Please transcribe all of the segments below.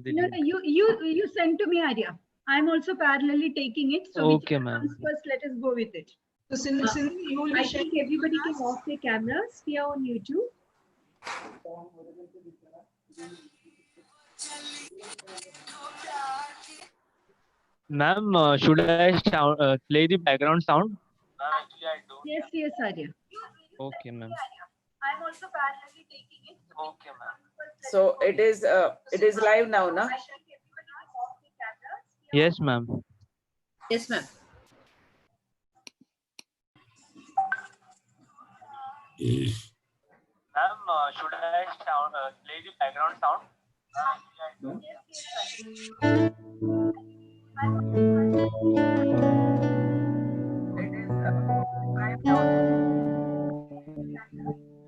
No, no, you send to me, Arya. I'm also parallelly taking it. So Okay, whichever ma'am. comes first, let us go with it. So Sindhu, you will I be sharing. think everybody can off their cameras here on YouTube. Ma'am, should I play the background sound? Yes, yes, Arya. Okay, ma'am. I'm also parallelly taking it. Okay, ma'am. So it is live now, na? Yes, ma'am. Yes, ma'am. Ma'am, should I play the background sound?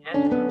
Yes.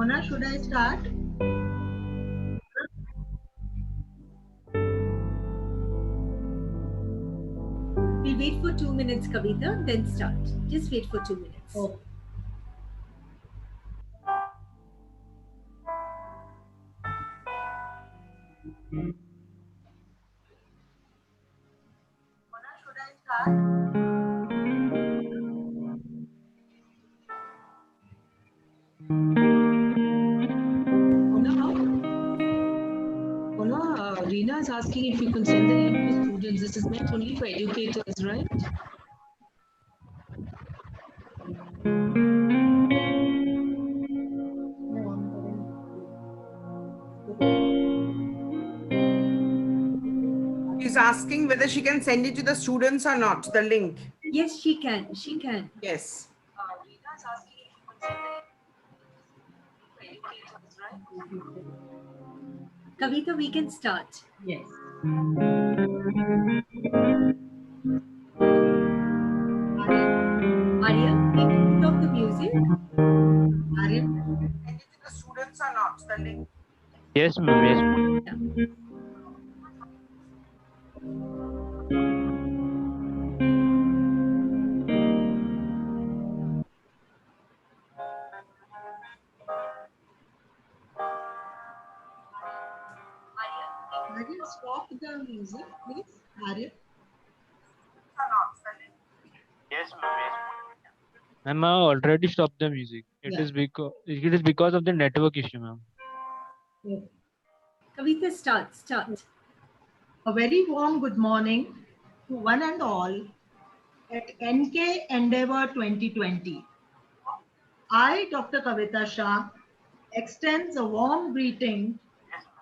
Mona, should I start? We'll wait for 2 minutes, Kavita, then start. Just wait for 2 minutes. Oh. Mona, should I start? Mona, Reena is asking if you can send the link to students. This is meant only for educators, right? She's asking whether she can send it to the students or not, the link. Yes, she can. She can. Yes. Reena is asking if you can send the link for educators, right? Kavita, we can start. Yes. Arya, we can stop the music. Aryan? Send it to the students or not, the link. Yes, ma'am. Yes. Aryan, stop the music, please. Aryan? Yes, ma'am. Yes. Ma'am, I already stopped the music. It is because of the network issue, ma'am. Kavita, start. A very warm good morning to one and all at NK Endeavour 2020. I, Dr. Kavita Shah, extends a warm greeting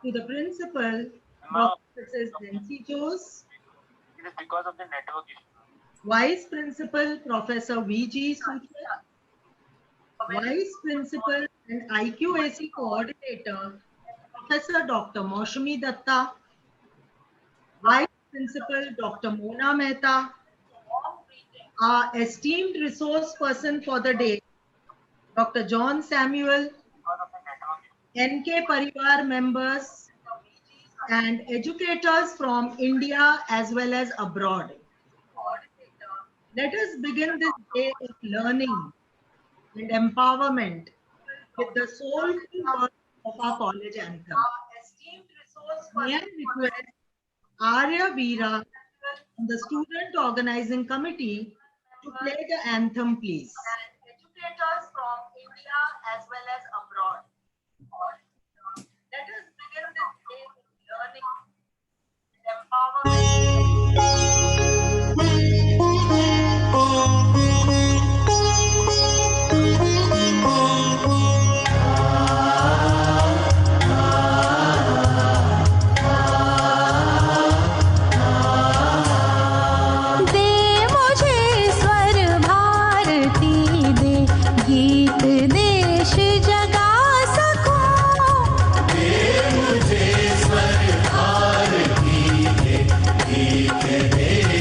to the principal, Dr. Mrs. Nancy Jose, It is because of the network issue. Vice Principal, Professor V.G. Sutra, Vice Principal and IQAC Coordinator, Professor Dr. Maushami Datta, Vice Principal, Dr. Mona Mehta, our esteemed resource person for the day, Dr. John Samuel, NK Parivar members, and educators from India as well as abroad. Let us begin this day of learning and empowerment with the soulful words of our college anthem. May I request Arya Veera and the student organizing committee to play the anthem, please. And educators from India as well as abroad. Let us begin this day with learning and दे मुझे स्वर भारती दे गीत देश जगा सकूं दे मुझे स्वर भारती दे गीत देश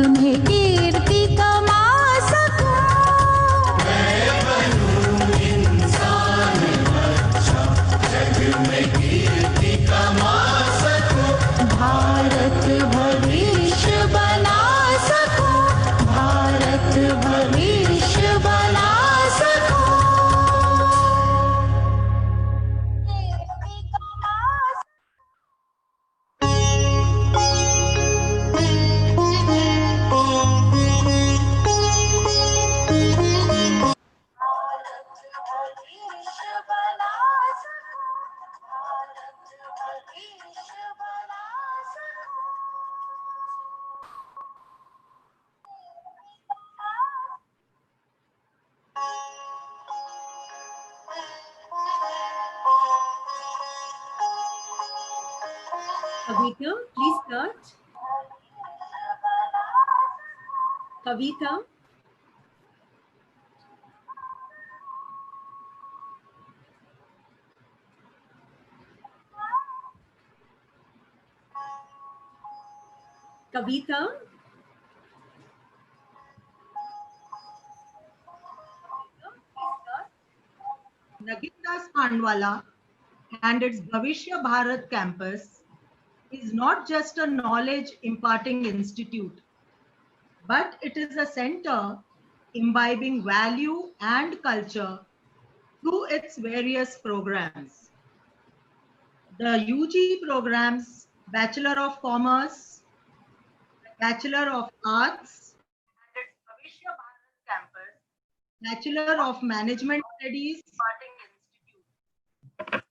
में कीर्ति कमा सकूं। भारत भविष्य बना सकूं, भारत भविष्य बना सकूं। Kavita, please start. Kavita. Kavita. Nagindas Khandwala and its Bhavishya Bharat campus is not just a knowledge imparting institute, but it is a center imbibing value and culture through its various programs. The UG programs Bachelor of Commerce, Bachelor of Arts, and its Bhavishya Bharat campus, Bachelor of Management Studies,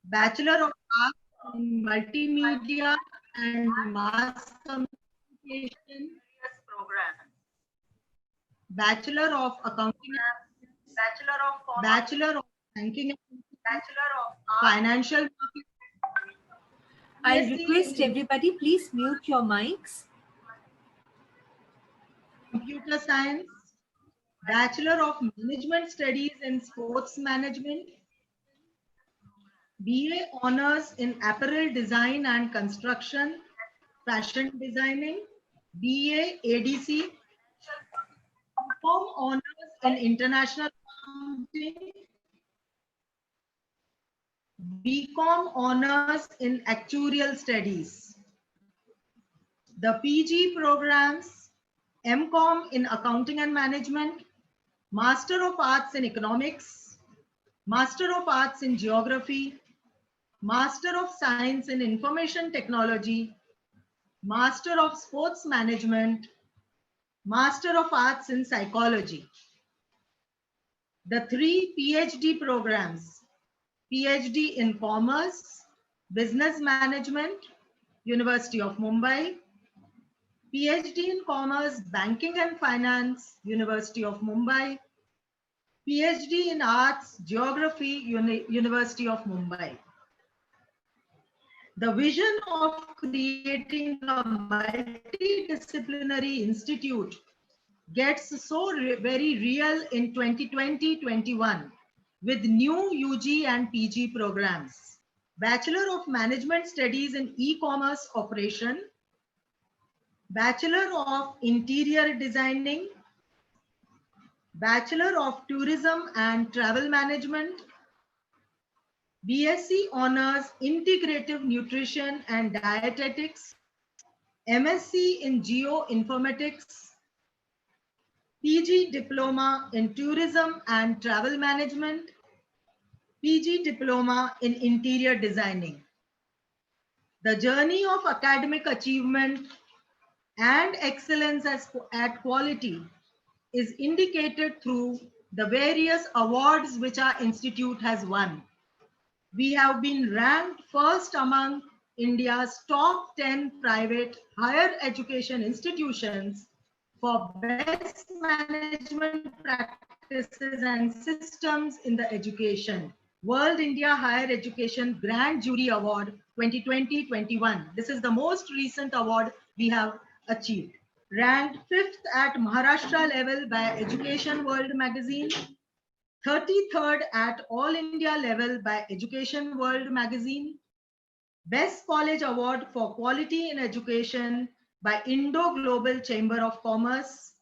Bachelor of Arts in Multimedia and Mass Communication programs, Bachelor of Accounting, Bachelor of Banking, Bachelor of Financial Marketing. I request everybody, please mute your mics. Computer Science, Bachelor of Management Studies in Sports Management, BA Honors in Apparel Design and Construction, Fashion Designing, BA ADC, BCom Honors in International Accounting, BCom Honors in Actuarial Studies. The PG programs, MCom in Accounting and Management, Master of Arts in Economics, Master of Arts in Geography, Master of Science in Information Technology, Master of Sports Management, Master of Arts in Psychology. The 3 PhD programs, PhD in Commerce, Business Management, University of Mumbai, PhD in Commerce, Banking and Finance, University of Mumbai, PhD in Arts, Geography, University of Mumbai. The vision of creating a multidisciplinary institute gets so very real in 2020-21 with new UG and PG programs. Bachelor of Management Studies in E-Commerce Operation, Bachelor of Interior Designing, Bachelor of Tourism and Travel Management, BSc Honors Integrative Nutrition and Dietetics, MSc in Geoinformatics, PG Diploma in Tourism and Travel Management, PG Diploma in Interior Designing. The journey of academic achievement and excellence at quality is indicated through the various awards which our institute has won. We have been ranked first among India's top 10 private higher education institutions for best management practices and systems in the education. World India Higher Education Grand Jury Award 2020-21. This is the most recent award we have achieved. Ranked 5th at Maharashtra level by Education World magazine, 33rd at All India level by Education World magazine, Best College Award for Quality in Education by Indo-Global Chamber of Commerce.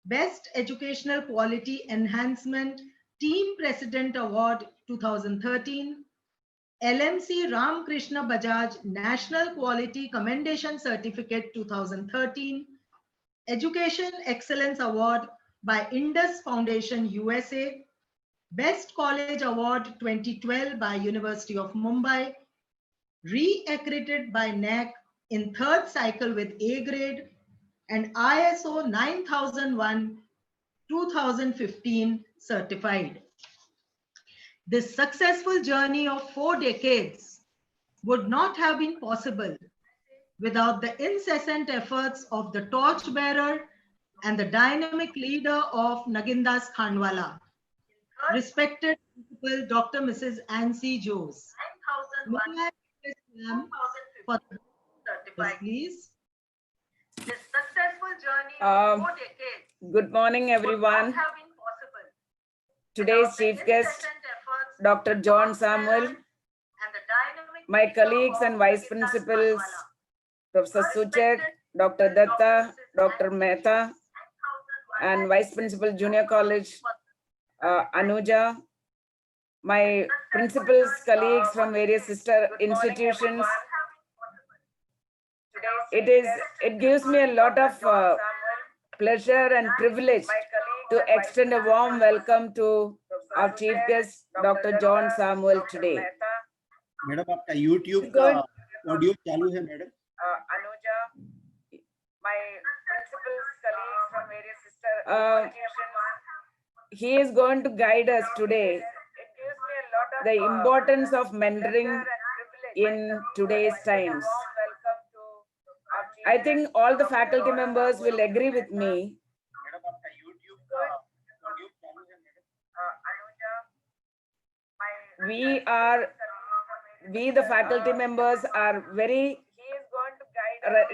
Best Educational Quality Enhancement Team President Award 2013. LMC Ramkrishna Bajaj National Quality Commendation Certificate 2013. Education Excellence Award by Indus Foundation USA. Best College Award 2012 by University of Mumbai. Re-accredited by NAC in third cycle with A grade, and ISO 9001 2015 certified. This successful journey of 4 decades would not have been possible without the incessant efforts of the torchbearer and the dynamic leader of Nagindas Khanwala, respected Principal Dr. Mrs. Ansi Jose. May I request ma'am for the yes, please. This successful journey of 4 decades. Good morning, everyone. Today's chief guest, Dr. John Samuel, my colleagues and vice principals, Professor Suchek, Dr. Datta, Dr. Mehta, and Vice Principal Junior College, Anuja, my principals, colleagues from various sister institutions. It gives me a lot of pleasure and privilege to extend a warm welcome to our chief guest, Dr. John Samuel today. Madam आपका YouTube का audio चालू है madam? Anuja, my principals, colleagues from various sister institutions. He is going to guide us today. The importance of mentoring in today's times. I think all the faculty members will agree with me. We the faculty members are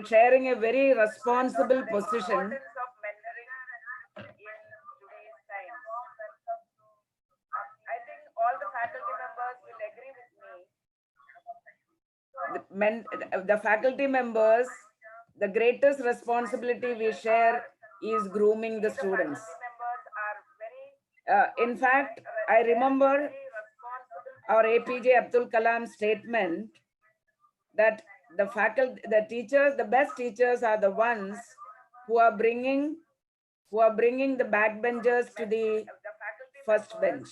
sharing a very responsible position. The faculty members, the greatest responsibility we share is grooming the students. In fact, I remember our APJ Abdul Kalam's statement that the faculty, the teachers, the best teachers are the ones who are bringing the backbenchers to the first bench.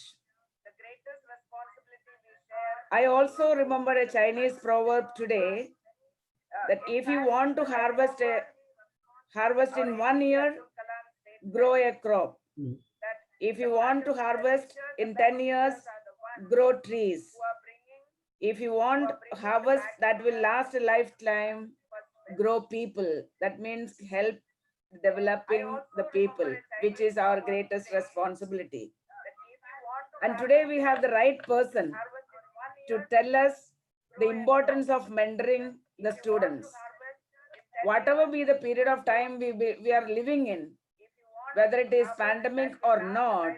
I also remember a Chinese proverb today that if you want to harvest in 1 year, grow a crop. If you want to harvest in 10 years, grow trees. If you want harvest that will last a lifetime, grow people. That means help developing the people, which is our greatest responsibility. And today we have the right person to tell us the importance of mentoring the students. Whatever be the period of time we are living in, whether it is pandemic or not,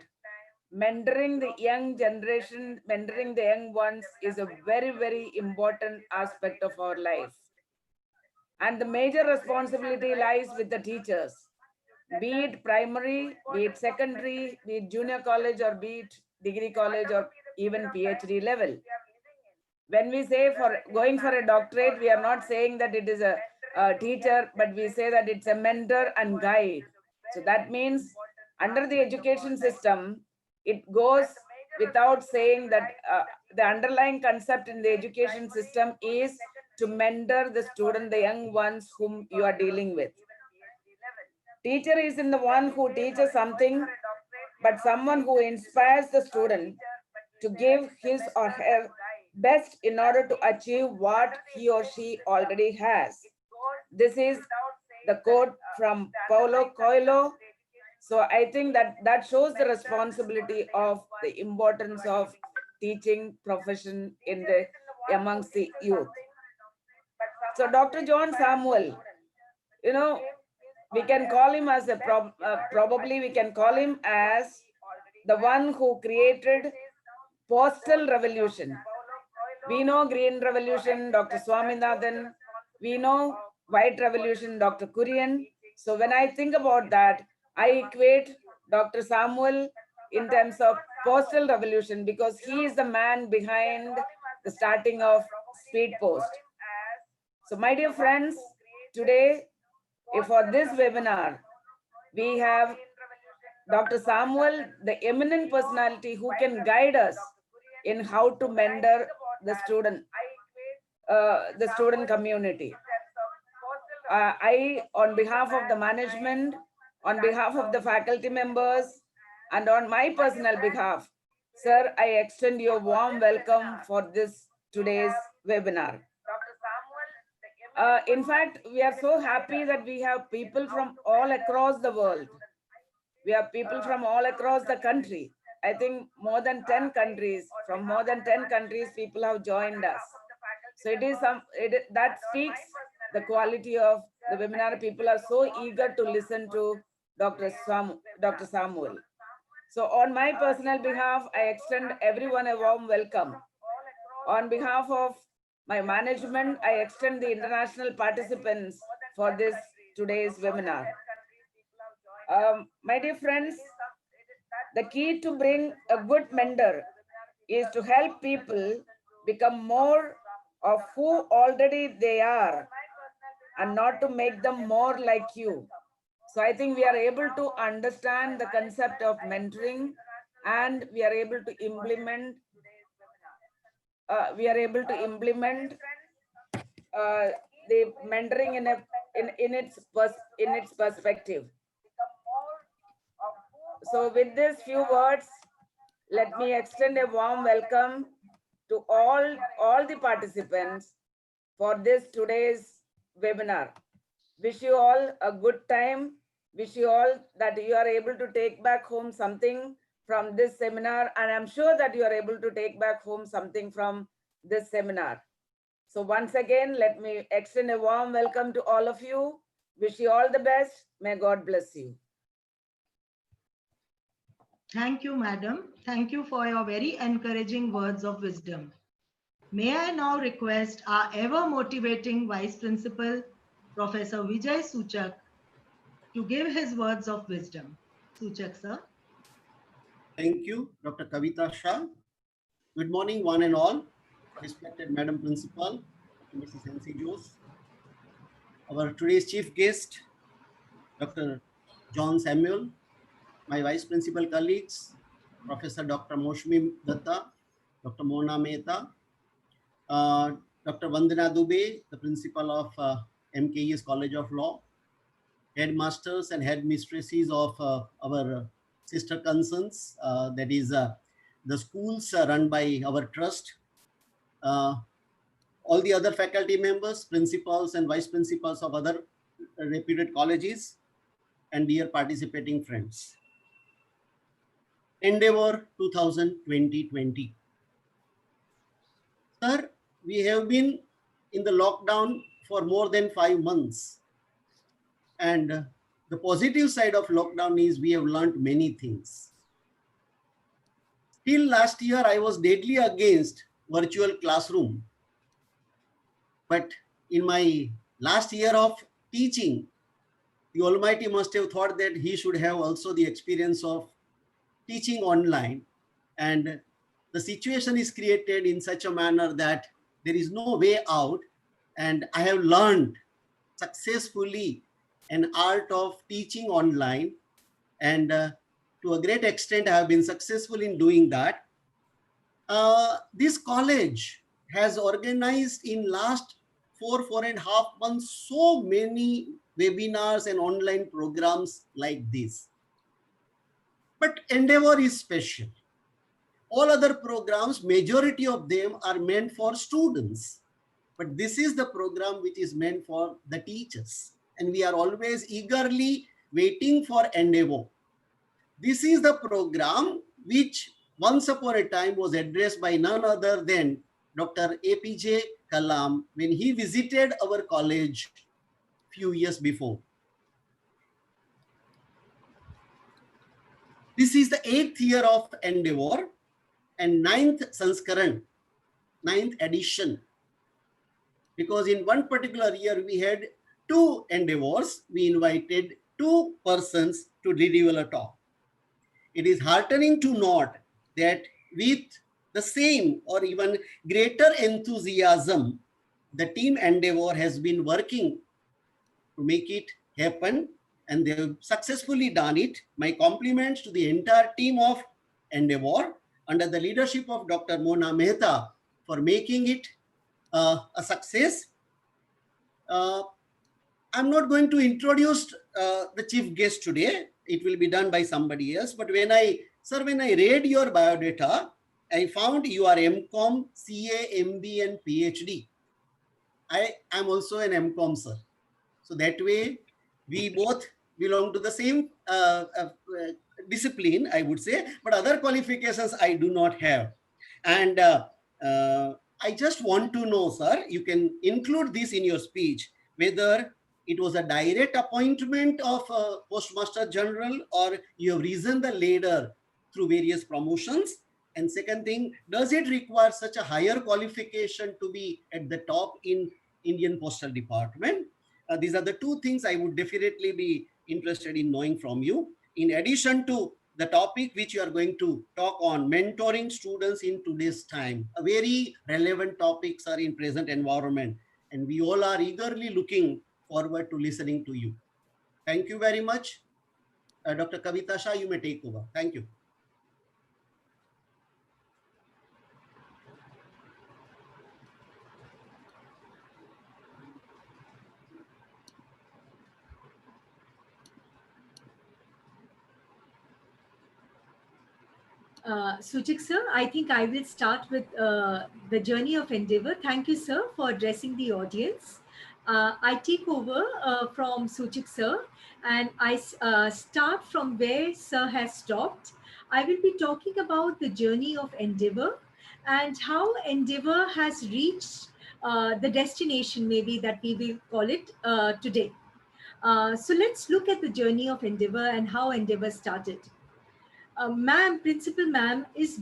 mentoring the young generation, mentoring the young ones is a very, very important aspect of our life. And the major responsibility lies with the teachers, be it primary, be it secondary, be it junior college, or be it degree college, or even PhD level. When we say for going for a doctorate, we are not saying that it is a teacher, but we say that it's a mentor and guide. So that means under the education system, it goes without saying that the underlying concept in the education system is to mentor the student, the young ones whom you are dealing with. Teacher is in the one who teaches something, but someone who inspires the student to give his or her best in order to achieve what he or she already has. This is the quote from Paulo Coelho. So I think that shows the responsibility of the importance of teaching profession in amongst the youth. So Dr. John Samuel, we can call him as probably we can call him as the one who created postal revolution. We know Green Revolution, Dr. Swaminathan. We know White Revolution, Dr. Kurian. So when I think about that, I equate Dr. Samuel in terms of postal revolution because he is the man behind the starting of Speed Post. So my dear friends, today for this webinar, we have Dr. Samuel, the eminent personality who can guide us in how to mentor the student community. I, on behalf of the management, on behalf of the faculty members, and on my personal behalf, sir, I extend you a warm welcome for this today's webinar. In fact, we are so happy that we have people from all across the world. We have people from all across the country. I think more than 10 countries, from more than 10 countries, people have joined us. So that speaks the quality of the webinar. People are so eager to listen to Dr. Samuel. So on my personal behalf, I extend everyone a warm welcome. On behalf of my management, I extend the international participants for this today's webinar. My dear friends, the key to bring a good mentor is to help people become more of who already they are and not to make them more like you. So I think we are able to understand the concept of mentoring and we are able to implement the mentoring in its perspective. So with these few words, let me extend a warm welcome to all the participants for this today's webinar. Wish you all a good time. Wish you all that you are able to take back home something from this seminar. And I'm sure that you are able to take back home something from this seminar. So once again, let me extend a warm welcome to all of you. Wish you all the best. May God bless you. Thank you, madam. Thank you for your very encouraging words of wisdom. May I now request our ever motivating Vice Principal, Professor Vijay Suchak, to give his words of wisdom. Suchak, sir. Thank you, Dr. Kavita Shah. Good morning, one and all. Respected Madam Principal, Mrs. Nancy Jose. Our today's chief guest, Dr. John Samuel, my Vice Principal colleagues, Professor Dr. Moshmi Datta, Dr. Mona Mehta, Dr. Vandana Dubey, the Principal of MKES College of Law, headmasters and headmistresses of our sister concerns, that is the schools run by our trust, all the other faculty members, principals and vice principals of other reputed colleges, and dear participating friends. Endeavor 2020. Sir, we have been in the lockdown for more than 5 months. And the positive side of lockdown is we have learned many things. Till last year, I was deadly against virtual classroom. But in my last year of teaching, the Almighty must have thought that he should have also the experience of teaching online. And the situation is created in such a manner that there is no way out. And I have learned successfully an art of teaching online. And to a great extent, I have been successful in doing that. This college has organized in last 4.5 months so many webinars and online programs like this. But Endeavor is special. All other programs, majority of them are meant for students. But this is the program which is meant for the teachers. And we are always eagerly waiting for Endeavor. This is the program which once upon a time was addressed by none other than Dr. APJ Kalam when he visited our college few years before. This is the 8th year of Endeavor and 9th Sanskaran, 9th edition. Because in one particular year, we had two endeavors, we invited two persons to deliver a talk. It is heartening to note that with the same or even greater enthusiasm, the team endeavor has been working to make it happen, and they have successfully done it. My compliments to the entire team of Endeavor under the leadership of Dr. Mona Mehta for making it a success. I'm not going to introduce the chief guest today. It will be done by somebody else. But when I read your biodata, I found you are MCom, CA, MB, and PhD. I am also an MCom, sir. So that way, we both belong to the same discipline, I would say, but other qualifications I do not have. And I just want to know, sir, you can include this in your speech, whether it was a direct appointment of a Postmaster General or you have risen the ladder through various promotions. And second thing, does it require such a higher qualification to be at the top in Indian Postal Department? These are the two things I would definitely be interested in knowing from you. In addition to the topic which you are going to talk on, mentoring students in today's time, a very relevant topics are in present environment, and we all are eagerly looking forward to listening to you. Thank you very much. Dr. Kavita Shah, you may take over. Thank you. Suchik sir, I think I will start with the journey of endeavor. Thank you, sir, for addressing the audience. I take over from Suchik sir, and I start from where sir has stopped. I will be talking about the journey of endeavor and how endeavor has reached the destination, maybe that we will call it today. So let's look at the journey of endeavor and how endeavor started. Principal ma'am is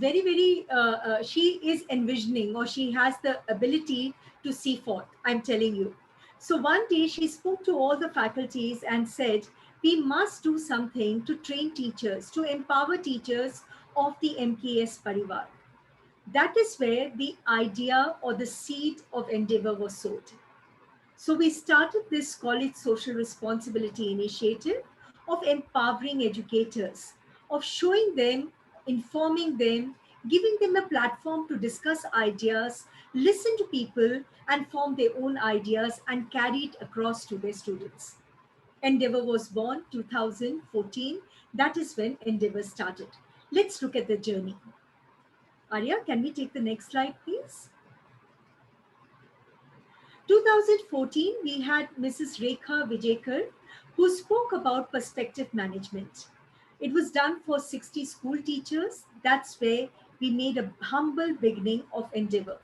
she is envisioning, or she has the ability to see forth, I'm telling you. So one day she spoke to all the faculties and said, we must do something to train teachers, to empower teachers of the MKS Parivar. That is where the idea or the seed of endeavor was sowed. So we started this college social responsibility initiative of empowering educators, of showing them, informing them, giving them a platform to discuss ideas, listen to people, and form their own ideas and carry it across to their students. Endeavor was born 2014. That is when Endeavor started. Let's look at the journey. Arya, can we take the next slide, please? 2014, we had Mrs. Rekha Vijayakar, who spoke about perspective management. It was done for 60 school teachers. That's where we made a humble beginning of Endeavor.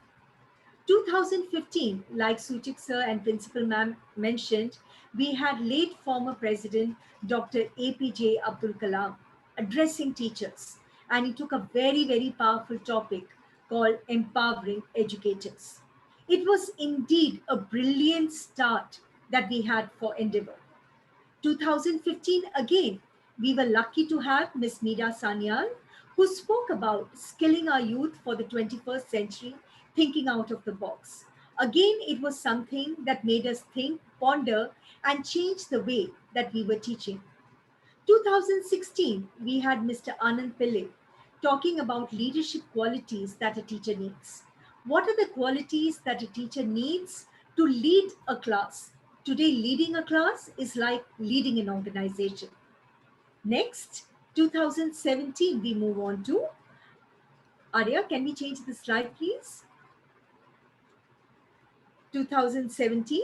2015, like Suchik sir and Principal ma'am mentioned, we had late former President Dr. APJ Abdul Kalam addressing teachers. And he took a very powerful topic called empowering educators. It was indeed a brilliant start that we had for Endeavor. 2015 again, we were lucky to have Ms. Meera Sanyal, who spoke about skilling our youth for the 21st century, thinking out of the box. Again, it was something that made us think, ponder, and change the way that we were teaching. 2016, we had Mr. Anand Pillai talking about leadership qualities that a teacher needs. What are the qualities that a teacher needs to lead a class? Today, leading a class is like leading an organization. Next, 2017, we move on to. Arya, can we change the slide, please? 2017,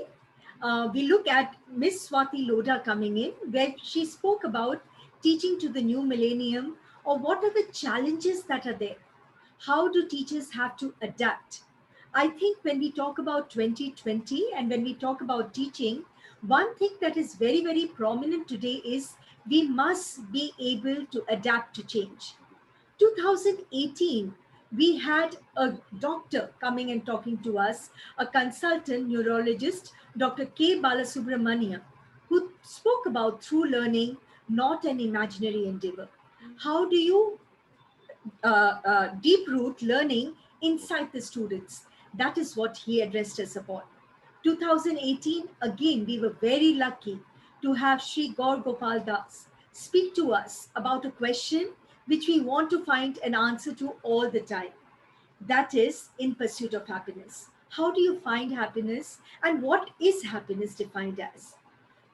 we look at Miss Swati Lodha coming in, where she spoke about teaching to the new millennium, or what are the challenges that are there? How do teachers have to adapt? I think when we talk about 2020 and when we talk about teaching, one thing that is very prominent today is we must be able to adapt to change. 2018, we had a doctor coming and talking to us, a consultant neurologist, Dr. K. Balasubramanian, who spoke about through learning, not an imaginary endeavor. How do you deep root learning inside the students? That is what he addressed us upon. 2018, again, we were very lucky to have Sri Gaur Gopal Das speak to us about a question which we want to find an answer to all the time. That is, in pursuit of happiness. How do you find happiness, and what is happiness defined as?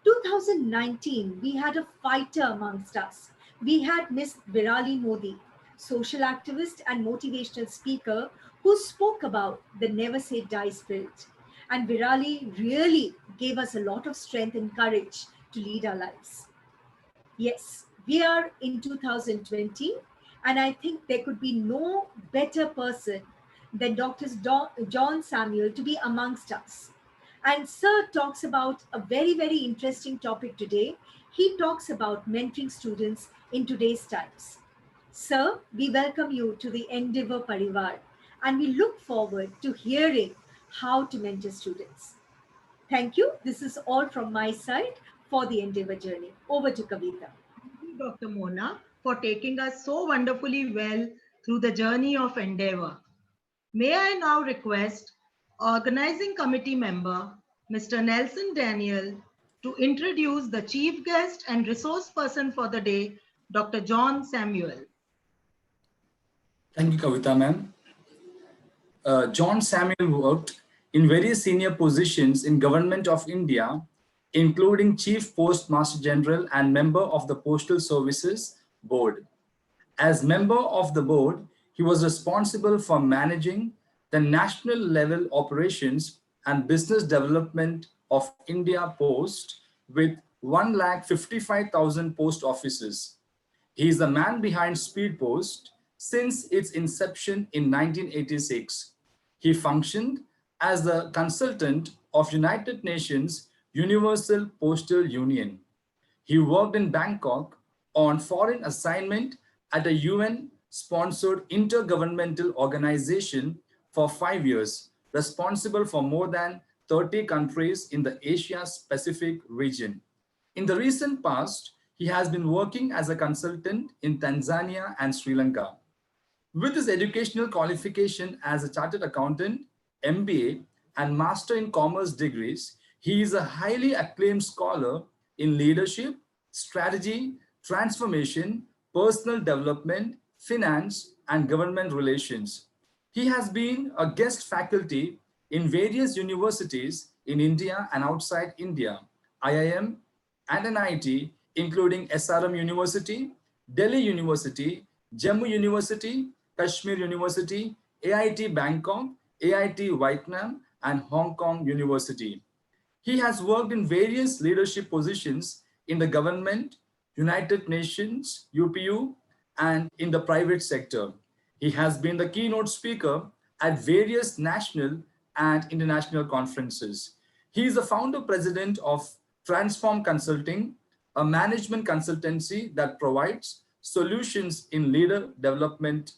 2019, we had a fighter amongst us. We had Miss Virali Modi, social activist and motivational speaker, who spoke about the never say die spirit. And Virali really gave us a lot of strength and courage to lead our lives. Yes, we are in 2020, and I think there could be no better person than Dr. John Samuel to be amongst us. And Sir talks about a very, very interesting topic today. He talks about mentoring students in today's times. Sir, we welcome you to the Endeavor Parivar, and we look forward to hearing how to mentor students. Thank you. This is all from my side for the Endeavor journey. Over to Kavita. Thank you, Dr. Mona, for taking us so wonderfully well through the journey of Endeavor. May I now request Organizing Committee member, Mr. Nelson Daniel, to introduce the chief guest and resource person for the day, Dr. John Samuel. Thank you, Kavita ma'am. John Samuel worked in various senior positions in Government of India, including Chief Postmaster General and member of the Postal Services Board. As member of the board, he was responsible for managing the national level operations and business development of India Post with 155,000 post offices. He is the man behind Speed Post since its inception in 1986. He functioned as the consultant of United Nations Universal Postal Union. He worked in Bangkok on foreign assignment at a UN-sponsored intergovernmental organization for 5 years, responsible for more than 30 countries in the Asia-Pacific region. In the recent past, he has been working as a consultant in Tanzania and Sri Lanka. With his educational qualification as a chartered accountant, MBA, and Master in Commerce degrees, he is a highly acclaimed scholar in leadership, strategy, transformation, personal development, finance, and government relations. He has been a guest faculty in various universities in India and outside India, IIM and NIT, including SRM University, Delhi University, Jammu University, Kashmir University, AIT Bangkok, AIT Vietnam, and Hong Kong University. He has worked in various leadership positions in the government, United Nations, UPU, and in the private sector. He has been the keynote speaker at various national and international conferences. He is the founder president of Transform Consulting, a management consultancy that provides solutions in leader development,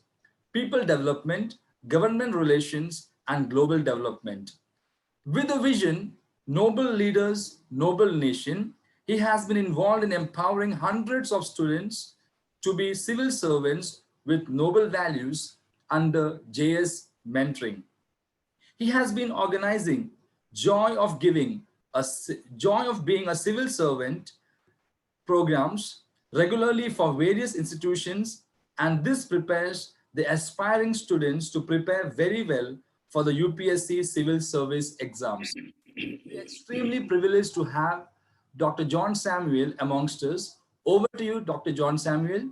people development, government relations, and global development. With a vision, Noble Leaders, Noble Nation, he has been involved in empowering hundreds of students to be civil servants with noble values under JS mentoring. He has been organizing Joy of Giving, Joy of Being a Civil Servant programs regularly for various institutions, and this prepares the aspiring students to prepare very well for the UPSC civil service exams. We are extremely privileged to have Dr. John Samuel amongst us. Over to you, Dr. John Samuel.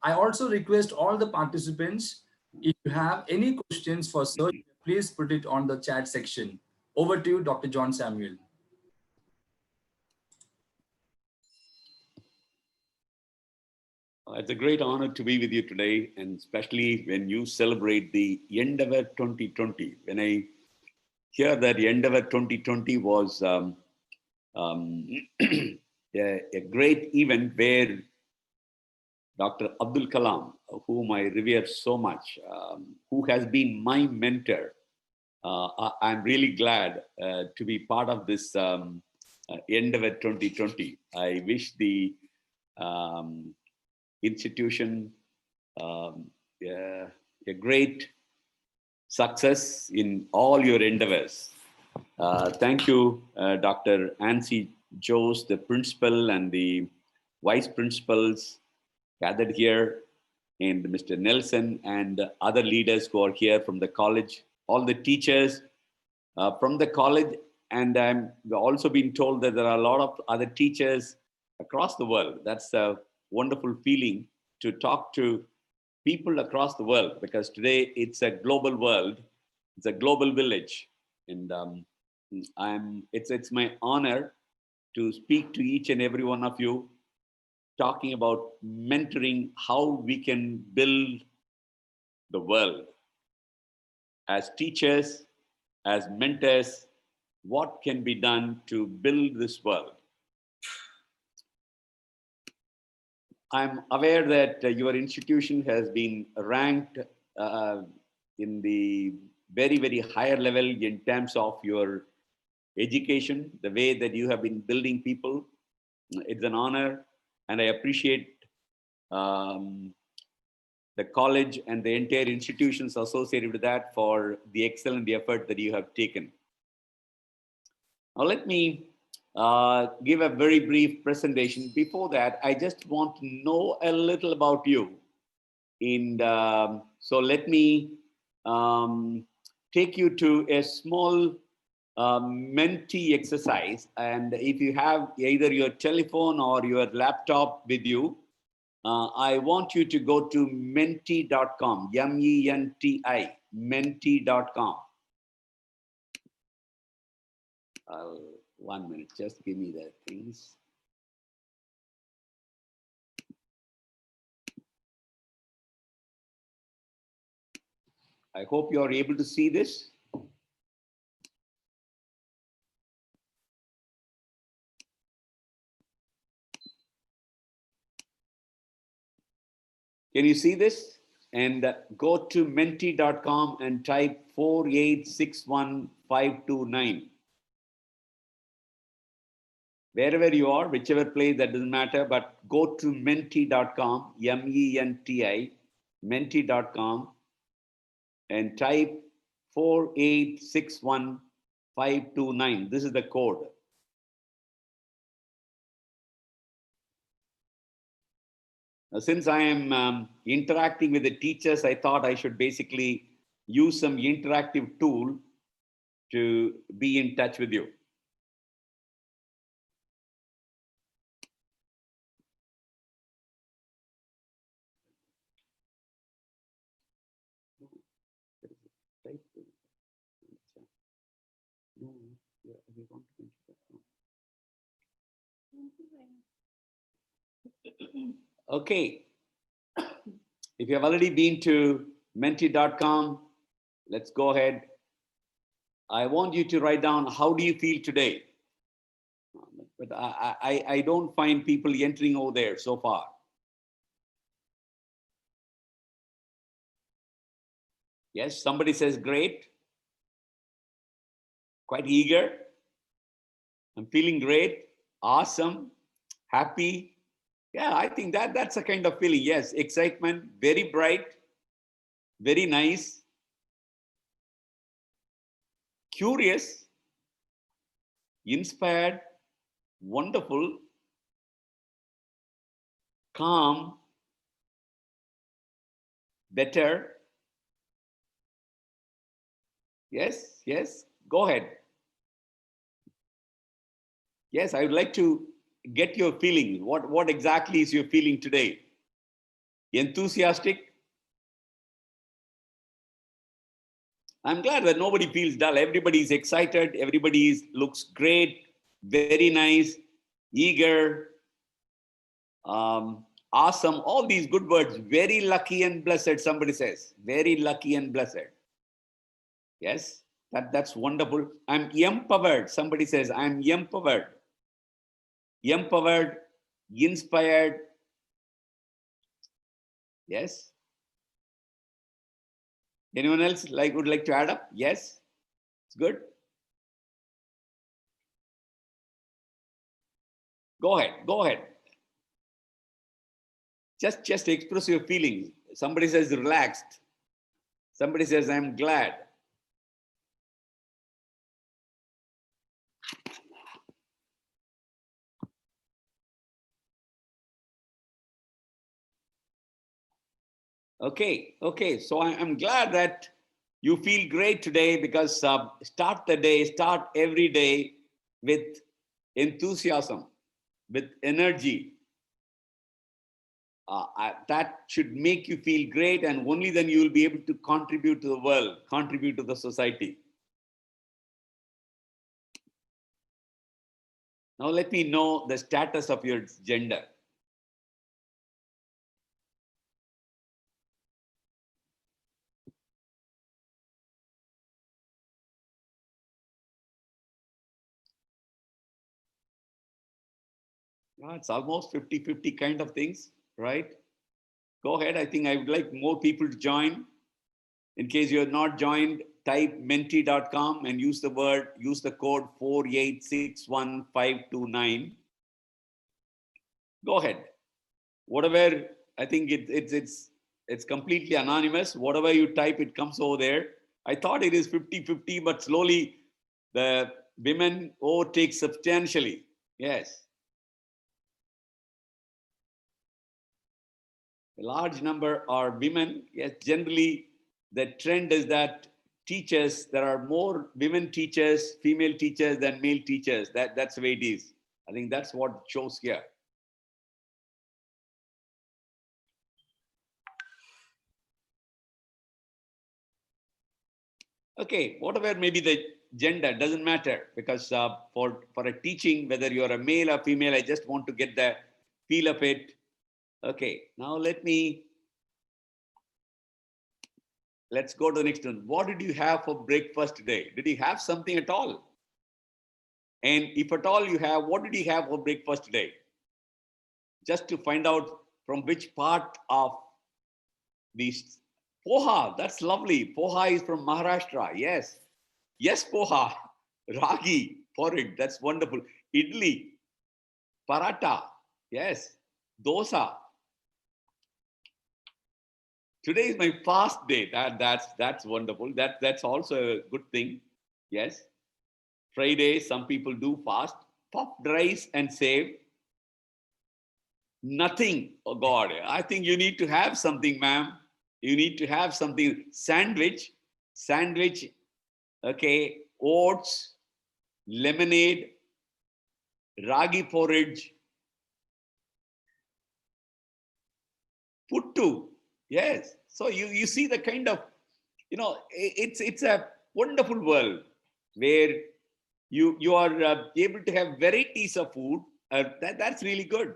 I also request all the participants, if you have any questions for Sir, please put it on the chat section. Over to you, Dr. John Samuel. It's a great honor to be with you today, and especially when you celebrate the Endeavor 2020. When I hear that Endeavor 2020 was a great event where Dr. Abdul Kalam, whom I revere so much, who has been my mentor. I'm really glad to be part of this Endeavor 2020. I wish the institution a great success in all your endeavors. Thank you, Dr. Ansi Jose, the principal and the vice principals gathered here, and Mr. Nelson and other leaders who are here from the college, all the teachers from the college. And I'm also been told that there are a lot of other teachers across the world. That's a wonderful feeling to talk to people across the world, because today it's a global world, it's a global village. And it's my honor to speak to each and every one of you, talking about mentoring, how we can build the world. As teachers, as mentors, what can be done to build this world? I'm aware that your institution has been ranked in the very, very higher level in terms of your education, the way that you have been building people. It's an honor, and I appreciate the college and the entire institutions associated with that for the excellent effort that you have taken. Now let me give a very brief presentation. Before that, I just want to know a little about you. And so let me take you to a small mentee exercise. And if you have either your telephone or your laptop with you, I want you to go to menti.com, M-E-N-T-I, menti.com. 1 minute, just give me the things. I hope you are able to see this. Can you see this? And go to menti.com and type 4861529. Wherever you are, whichever place, that doesn't matter, but go to menti.com, M-E-N-T-I, menti.com, and type 4861529. This is the code. Now, since I am interacting with the teachers, I thought I should basically use some interactive tool to be in touch with you. Okay. If you have already been to menti.com, let's go ahead. I want you to write down, how do you feel today? But I don't find people entering over there so far. Yes, somebody says great. Quite eager. I'm feeling great. Awesome. Happy. Yeah, I think that's a kind of feeling. Yes, excitement, very bright, very nice, curious, inspired, wonderful, calm, better. Yes, yes, go ahead. Yes, I would like to get your feeling. What exactly is your feeling today? Enthusiastic? I'm glad that nobody feels dull. Everybody is excited. Everybody looks great, very nice, eager, awesome. All these good words. Very lucky and blessed, somebody says. Very lucky and blessed. Yes, that's wonderful. I'm empowered. Somebody says, I'm empowered. Empowered, inspired. Yes, Anyone else would like to add up? Yes, it's good. Go ahead. Go ahead. Just express your feelings. Somebody says relaxed. Somebody says I'm glad. Okay. So I'm glad that you feel great today because start the day, start every day with enthusiasm, with energy. That should make you feel great, and only then you will be able to contribute to the world, contribute to the society. Now let me know the status of your gender. It's almost 50-50 kind of things, right? Go ahead. I think I would like more people to join. In case you're not joined, type menti.com and use the code 4861529. Go ahead. Whatever, I think it's completely anonymous. Whatever you type, it comes over there. I thought it is 50-50, but slowly the women overtake substantially. Yes. A large number are women. Yes, generally the trend is that teachers, there are more women teachers, female teachers than male teachers. That's the way it is. I think that's what it shows here. Okay, whatever may be the gender, doesn't matter, because for a teaching, whether you're a male or female, I just want to get the feel of it. Okay, now let's go to the next one. What did you have for breakfast today? Did you have something at all? And if at all you have, what did you have for breakfast today? Just to find out from which part of these. Poha, that's lovely. Poha is from Maharashtra. Yes. Yes, poha. Ragi, porridge, that's wonderful. Idli, paratha, yes. Dosa. Today is my fast day. That's wonderful. That's also a good thing. Yes. Friday, some people do fast. Puffed rice and save. Nothing. Oh God, I think you need to have something, ma'am. You need to have something. Sandwich, okay, oats, lemonade, ragi porridge, puttu. Yes. So you see the kind of, it's a wonderful world where you are able to have varieties of food. That's really good.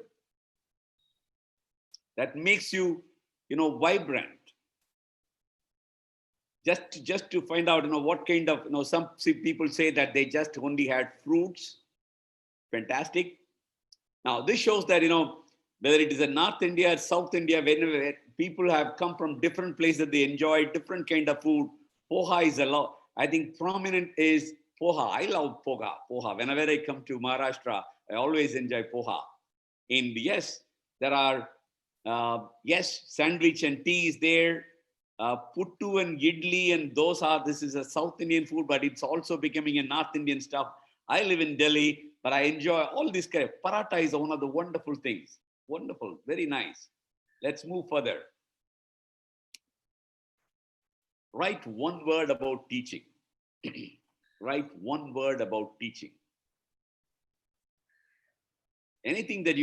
That makes you, vibrant. Just to find out, what kind of, some people say that they just only had fruits. Fantastic. Now this shows that, whether it is in North India or South India, whenever people have come from different places, they enjoy different kind of food. Poha is a lot. I think prominent is poha. I love poha. Whenever I come to Maharashtra, I always enjoy poha. And yes, there are, sandwich and tea is there. Puttu and idli and dosa, this is a South Indian food, but it's also becoming a North Indian stuff. I live in Delhi, but I enjoy all this kind of. Paratha is one of the wonderful things. Wonderful, very nice. Let's move further. Write one word about teaching. Write one word about teaching. Anything that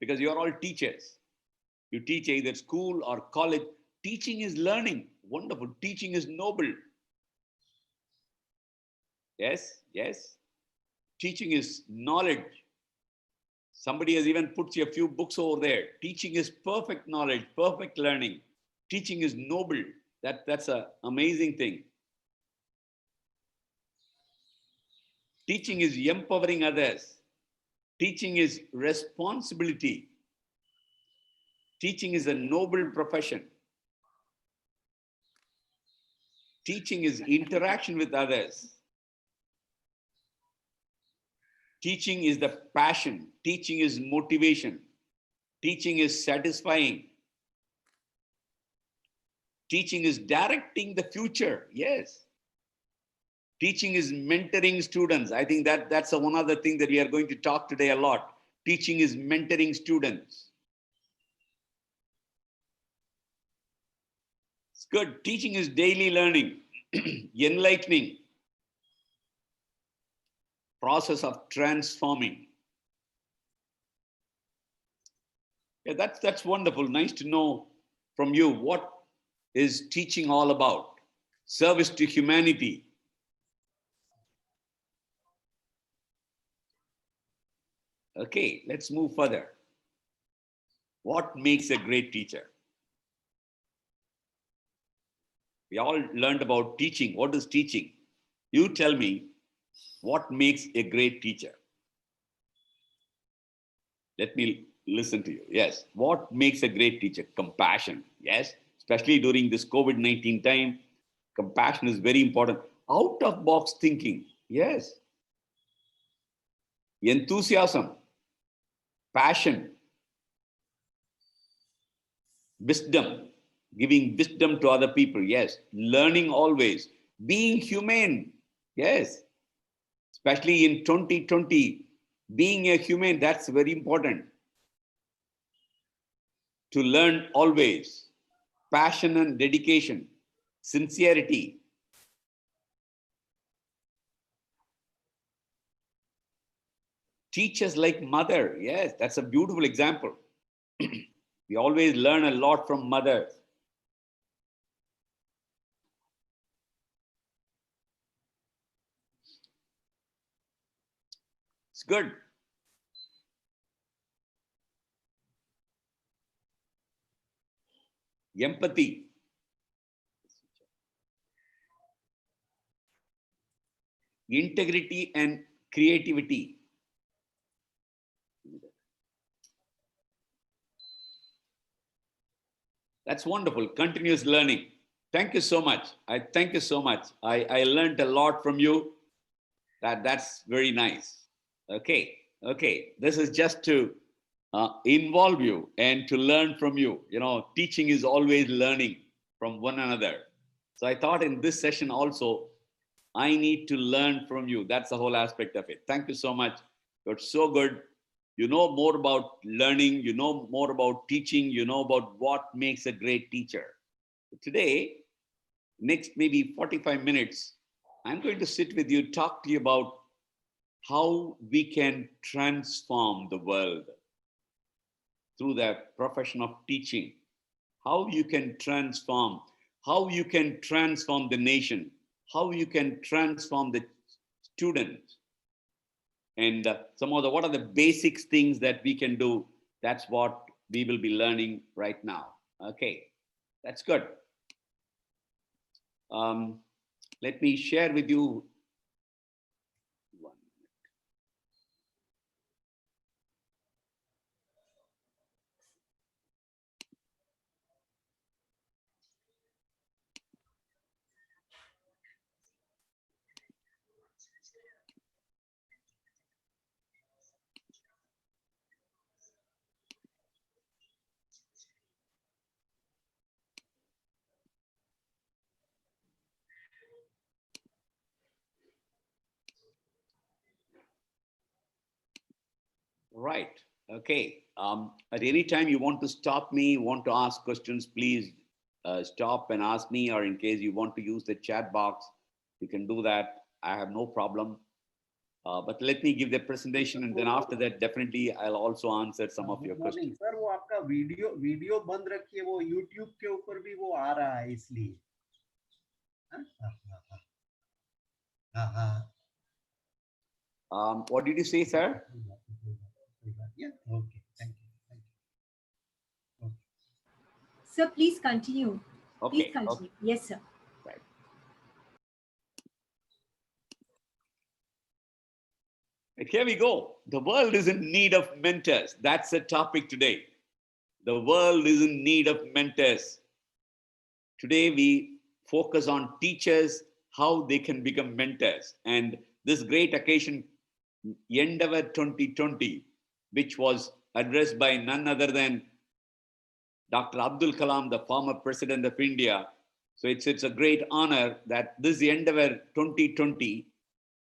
because you're all teachers. You teach either school or college. Teaching is learning. Wonderful. Teaching is noble. Yes. Teaching is knowledge. Somebody has even put a few books over there. Teaching is perfect knowledge, perfect learning. Teaching is noble. That's an amazing thing. Teaching is empowering others. Teaching is responsibility. Teaching is a noble profession. Teaching is interaction with others. Teaching is the passion. Teaching is motivation. Teaching is satisfying. Teaching is directing the future. Yes. Teaching is mentoring students. I think that's one other thing that we are going to talk today a lot. Teaching is mentoring students. It's good. Teaching is daily learning, enlightening, process of transforming. Yeah, that's wonderful. Nice to know from you what is teaching all about. Service to humanity. Okay, let's move further. What makes a great teacher? We all learned about teaching. What is teaching? You tell me what makes a great teacher. Let me listen to you. Yes. What makes a great teacher? Compassion. Yes. Especially during this COVID-19 time, compassion is very important. Out of box thinking. Yes. Enthusiasm. Passion. Wisdom. Giving wisdom to other people. Yes. Learning always. Being humane. Yes. Especially in 2020. Being a human, that's very important. To learn always. Passion and dedication. Sincerity. Teachers like mother. Yes, that's a beautiful example. We always learn a lot from mothers. It's good. Empathy. Integrity and creativity. That's wonderful. Continuous learning. Thank you so much. Thank you so much. I learned a lot from you. That's very nice. Okay. This is just to involve you and to learn from you. You know, teaching is always learning from one another. So I thought in this session also, I need to learn from you. That's the whole aspect of it. Thank you so much. You're so good. You know more about learning. You know more about teaching. You know about what makes a great teacher. Today, next maybe 45 minutes, I'm going to sit with you, talk to you about how we can transform the world through the profession of teaching. How you can transform, how you can transform the nation, how you can transform the students, and what are the basic things that we can do. That's what we will be learning right now. Okay, that's good. Let me share with you. Right. Okay. At any time you want to stop me, want to ask questions, please stop and ask me, or in case you want to use the chat box, you can do that. I have no problem. But let me give the presentation, and then after that, definitely I'll also answer some of your questions. Sir वो आपका video बंद रखिए, वो YouTube के ऊपर भी वो आ रहा है इसलिए. What did you say, sir? Yeah. Okay. Thank you. Okay. Sir, please continue. Okay. Please continue. Okay. Yes, sir. Right. And here we go. The world is in need of mentors. That's the topic today. The world is in need of mentors. Today we focus on teachers, how they can become mentors. And this great occasion, Endeavor 2020, which was addressed by none other than Dr. Abdul Kalam, the former president of India. So it's a great honor that this Endeavor 2020,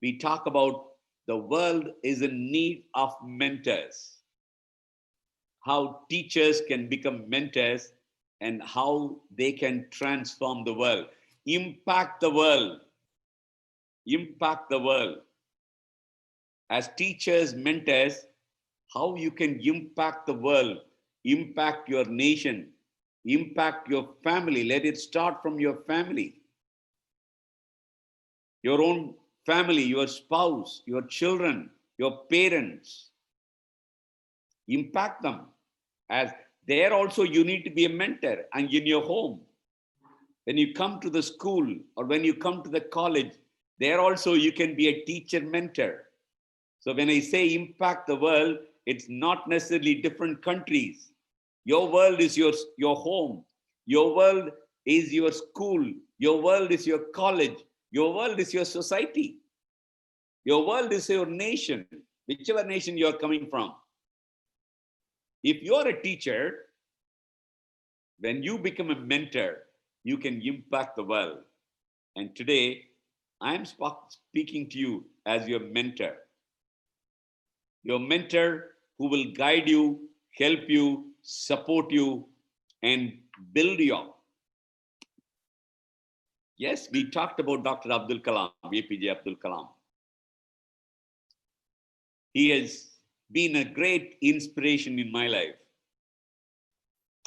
we talk about the world is in need of mentors. How teachers can become mentors and how they can transform the world, impact the world, impact the world. As teachers, mentors, how you can impact the world, impact your nation, impact your family. Let it start from your family. Your own family, your spouse, your children, your parents. Impact them. As there also you need to be a mentor, and in your home. When you come to the school or when you come to the college, there also you can be a teacher mentor. So when I say impact the world, it's not necessarily different countries. Your world is your home. Your world is your school. Your world is your college. Your world is your society. Your world is your nation, whichever nation you're coming from. If you're a teacher, when you become a mentor, you can impact the world. And today, I'm speaking to you as your mentor. Your mentor who will guide you, help you, support you, and build you up. Yes, we talked about Dr. Abdul Kalam, APJ Abdul Kalam. He has been a great inspiration in my life.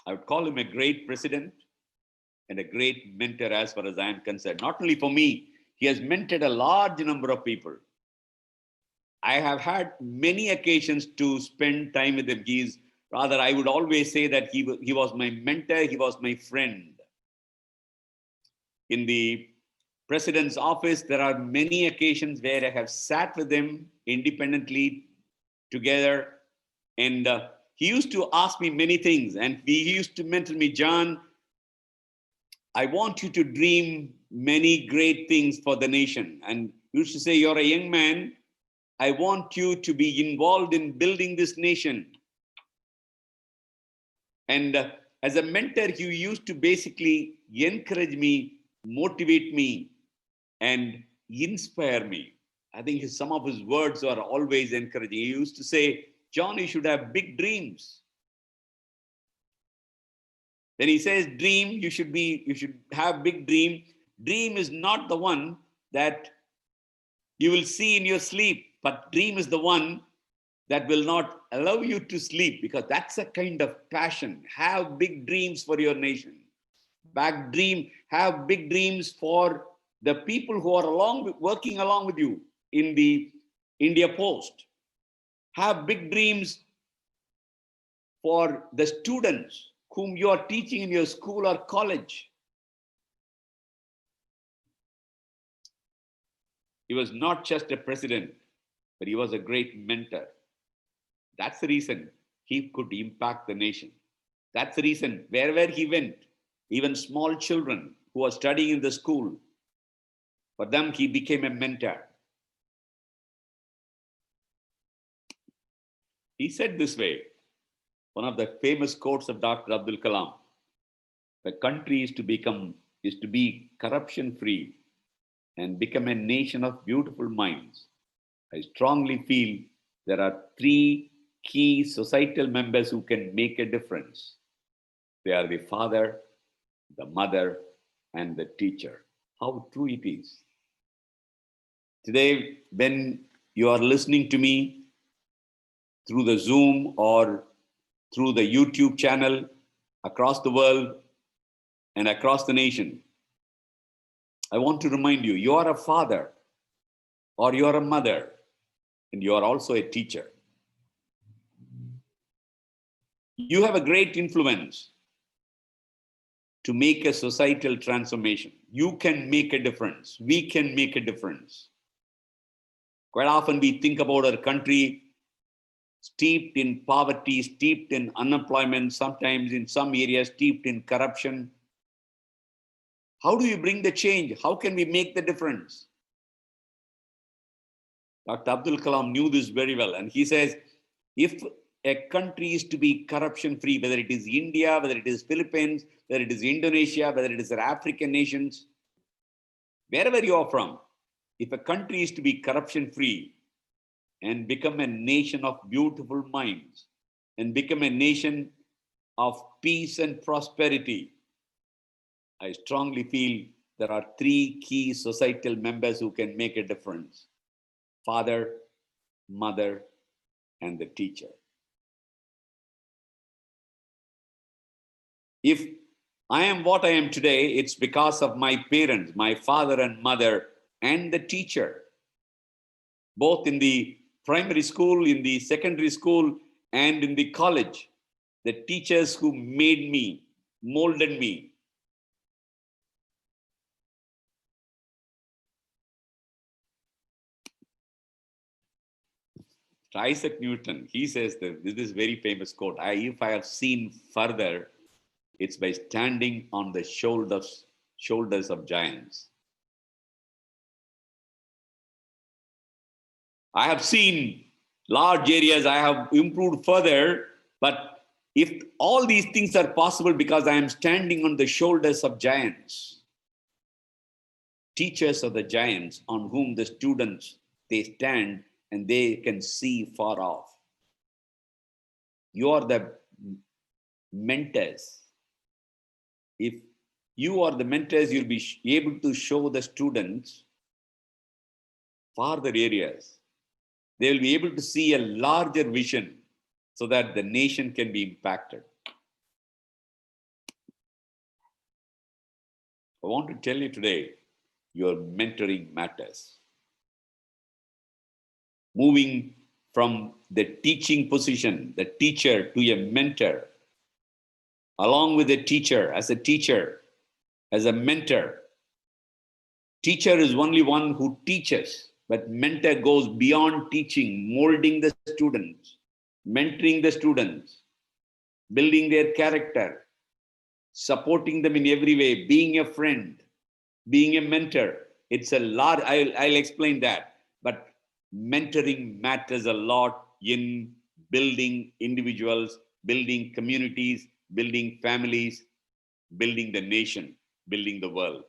I would call him a great president and a great mentor as far as I am concerned. Not only for me, he has mentored a large number of people. I have had many occasions to spend time with him. Rather, I would always say that he was my mentor, he was my friend. In the president's office, there are many occasions where I have sat with him independently together. And he used to ask me many things. And he used to mentor me, John, I want you to dream many great things for the nation. And he used to say, you're a young man. I want you to be involved in building this nation. And as a mentor, he used to basically encourage me, motivate me, and inspire me. I think some of his words are always encouraging. He used to say, John, you should have big dreams. When he says dream, you should have big dream. Dream is not the one that you will see in your sleep, but dream is the one that will not allow you to sleep, because that's a kind of passion. Have big dreams for your nation. Have big dreams for the people who are working along with you in the India Post. Have big dreams for the students whom you are teaching in your school or college. He was not just a president, but he was a great mentor. That's the reason he could impact the nation. That's the reason wherever he went, even small children who are studying in the school, for them he became a mentor. He said this way, one of the famous quotes of Dr. Abdul Kalam, the country is to be corruption free and become a nation of beautiful minds. I strongly feel there are 3 key societal members who can make a difference. They are the father, the mother, and the teacher. How true it is. Today, when you are listening to me through the Zoom or through the YouTube channel across the world and across the nation, I want to remind you, you are a father or you are a mother, and you are also a teacher. You have a great influence to make a societal transformation. You can make a difference. We can make a difference. Quite often we think about our country steeped in poverty, steeped in unemployment, sometimes in some areas steeped in corruption. How do you bring the change? How can we make the difference? Dr. Abdul Kalam knew this very well. And he says, if a country is to be corruption free, whether it is India, whether it is Philippines, whether it is Indonesia, whether it is the African nations, wherever you are from, if a country is to be corruption free and become a nation of beautiful minds and become a nation of peace and prosperity, I strongly feel there are three key societal members who can make a difference: father, mother, and the teacher. If I am what I am today, it's because of my parents, my father and mother, and the teacher, both in the primary school, in the secondary school, and in the college. The teachers who made me, molded me. Isaac Newton, he says that this is very famous quote: if I have seen further, it's by standing on the shoulders of giants. I have seen large areas, I have improved further, but if all these things are possible because I am standing on the shoulders of giants, teachers are the giants on whom the students, they stand and they can see far off. You are the mentors. If you are the mentors, you'll be able to show the students farther areas. They will be able to see a larger vision so that the nation can be impacted. I want to tell you today, your mentoring matters. Moving from the teaching position, the teacher, to a mentor, along with the teacher, as a mentor. Teacher is only one who teaches, but mentor goes beyond teaching, molding the students, mentoring the students, building their character, supporting them in every way, being a friend, being a mentor. It's a large, I'll explain that. But mentoring matters a lot in building individuals, building communities, building families, building the nation, building the world.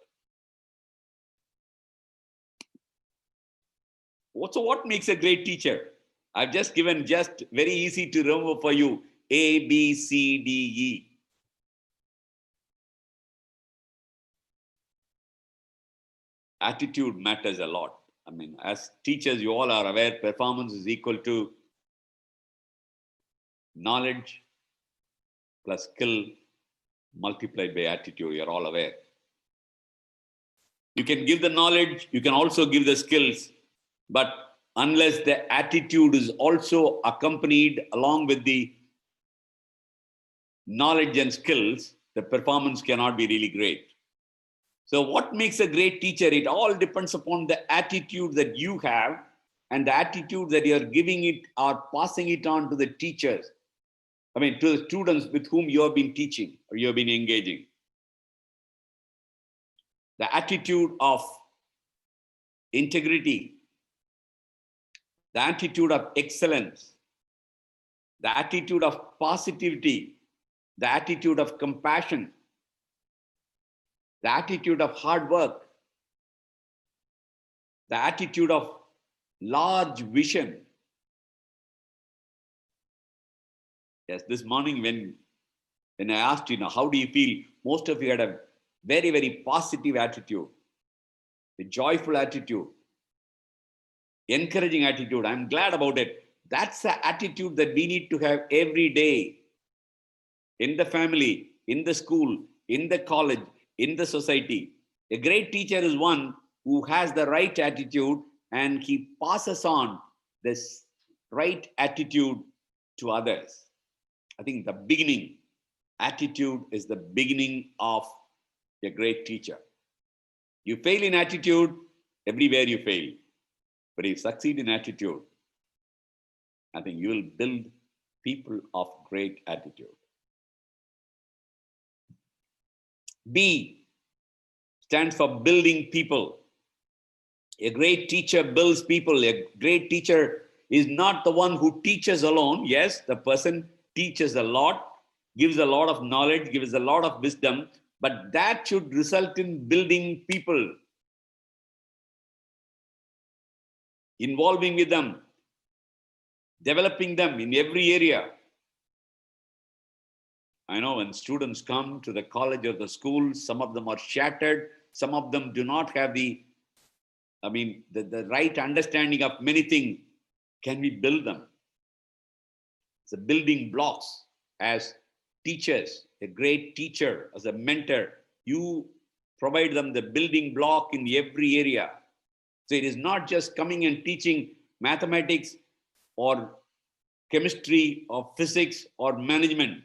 So what makes a great teacher? I've just given just very easy to remember for you, A, B, C, D, E. Attitude matters a lot. I mean, as teachers, you all are aware, performance is equal to knowledge plus skill multiplied by attitude. You're all aware. You can give the knowledge, you can also give the skills, but unless the attitude is also accompanied along with the knowledge and skills, the performance cannot be really great. So what makes a great teacher? It all depends upon the attitude that you have and the attitude that you're giving it or passing it on to the teachers. I mean, to the students with whom you have been teaching or you have been engaging. The attitude of integrity, the attitude of excellence, the attitude of positivity, the attitude of compassion, the attitude of hard work, the attitude of large vision. Yes, this morning when I asked you, how do you feel? Most of you had a very, very positive attitude, a joyful attitude, encouraging attitude. I'm glad about it. That's the attitude that we need to have every day in the family, in the school, in the college, in the society. A great teacher is one who has the right attitude and he passes on this right attitude to others. I think the beginning, attitude is the beginning of a great teacher. You fail in attitude, everywhere you fail. But if you succeed in attitude, I think you will build people of great attitude. B, stands for building people. A great teacher builds people. A great teacher is not the one who teaches alone. Yes, the person teaches a lot, gives a lot of knowledge, gives a lot of wisdom, but that should result in building people, involving with them, developing them in every area. I know when students come to the college or the school, some of them are shattered. Some of them do not have the right understanding of many things. Can we build them? The building blocks as teachers, a great teacher, as a mentor, you provide them the building block in every area. So it is not just coming and teaching mathematics or chemistry or physics or management,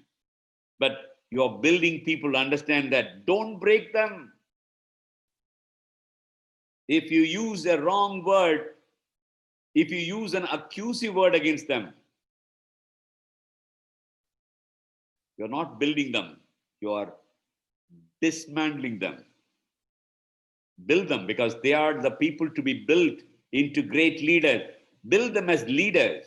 but you are building people to understand that don't break them. If you use a wrong word, if you use an accusive word against them, you're not building them, you are dismantling them. Build them because they are the people to be built into great leaders. Build them as leaders.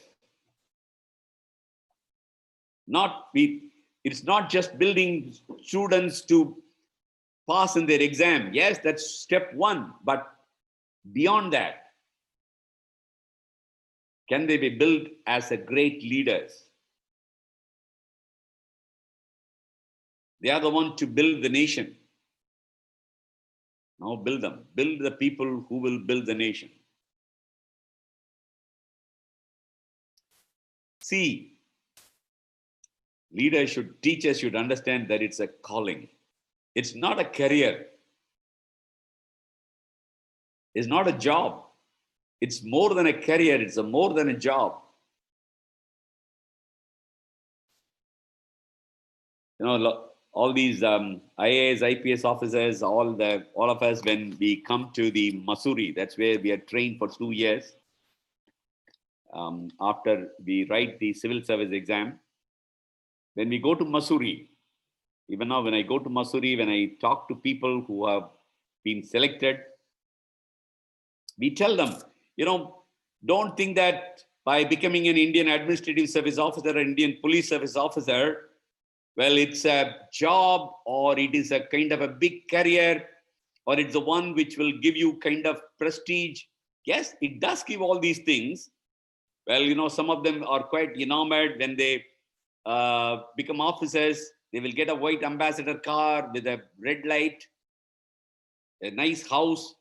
It's not just building students to pass in their exam. Yes, that's step one, but beyond that, can they be built as a great leaders? They are the one to build the nation. Now build them. Build the people who will build the nation. See, teachers should understand that it's a calling. It's not a career. It's not a job. It's more than a career. It's more than a job. You know, all these IAS, IPS officers, all of us, when we come to the Missouri, that's where we are trained for 2 years. After we write the civil service exam, when we go to Missouri, even now when I go to Missouri, when I talk to people who have been selected, we tell them, don't think that by becoming an Indian Administrative Service Officer or Indian Police Service Officer, well, it's a job or it is a kind of a big career or it's the one which will give you kind of prestige. Yes, it does give all these things. Well, some of them are quite enamored when they become officers. They will get a white ambassador car with a red light, a nice house.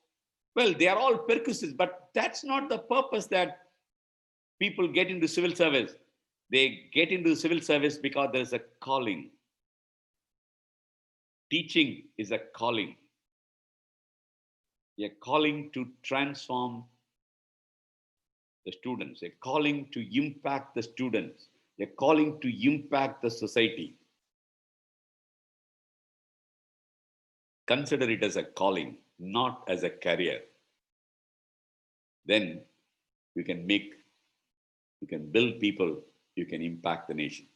Well, they are all perquisites, but that's not the purpose that people get into civil service. They get into civil service because there is a calling. Teaching is a calling. A calling to transform the students, a calling to impact the students, a calling to impact the society. Consider it as a calling, not as a career. Then you can build people, you can impact the nation.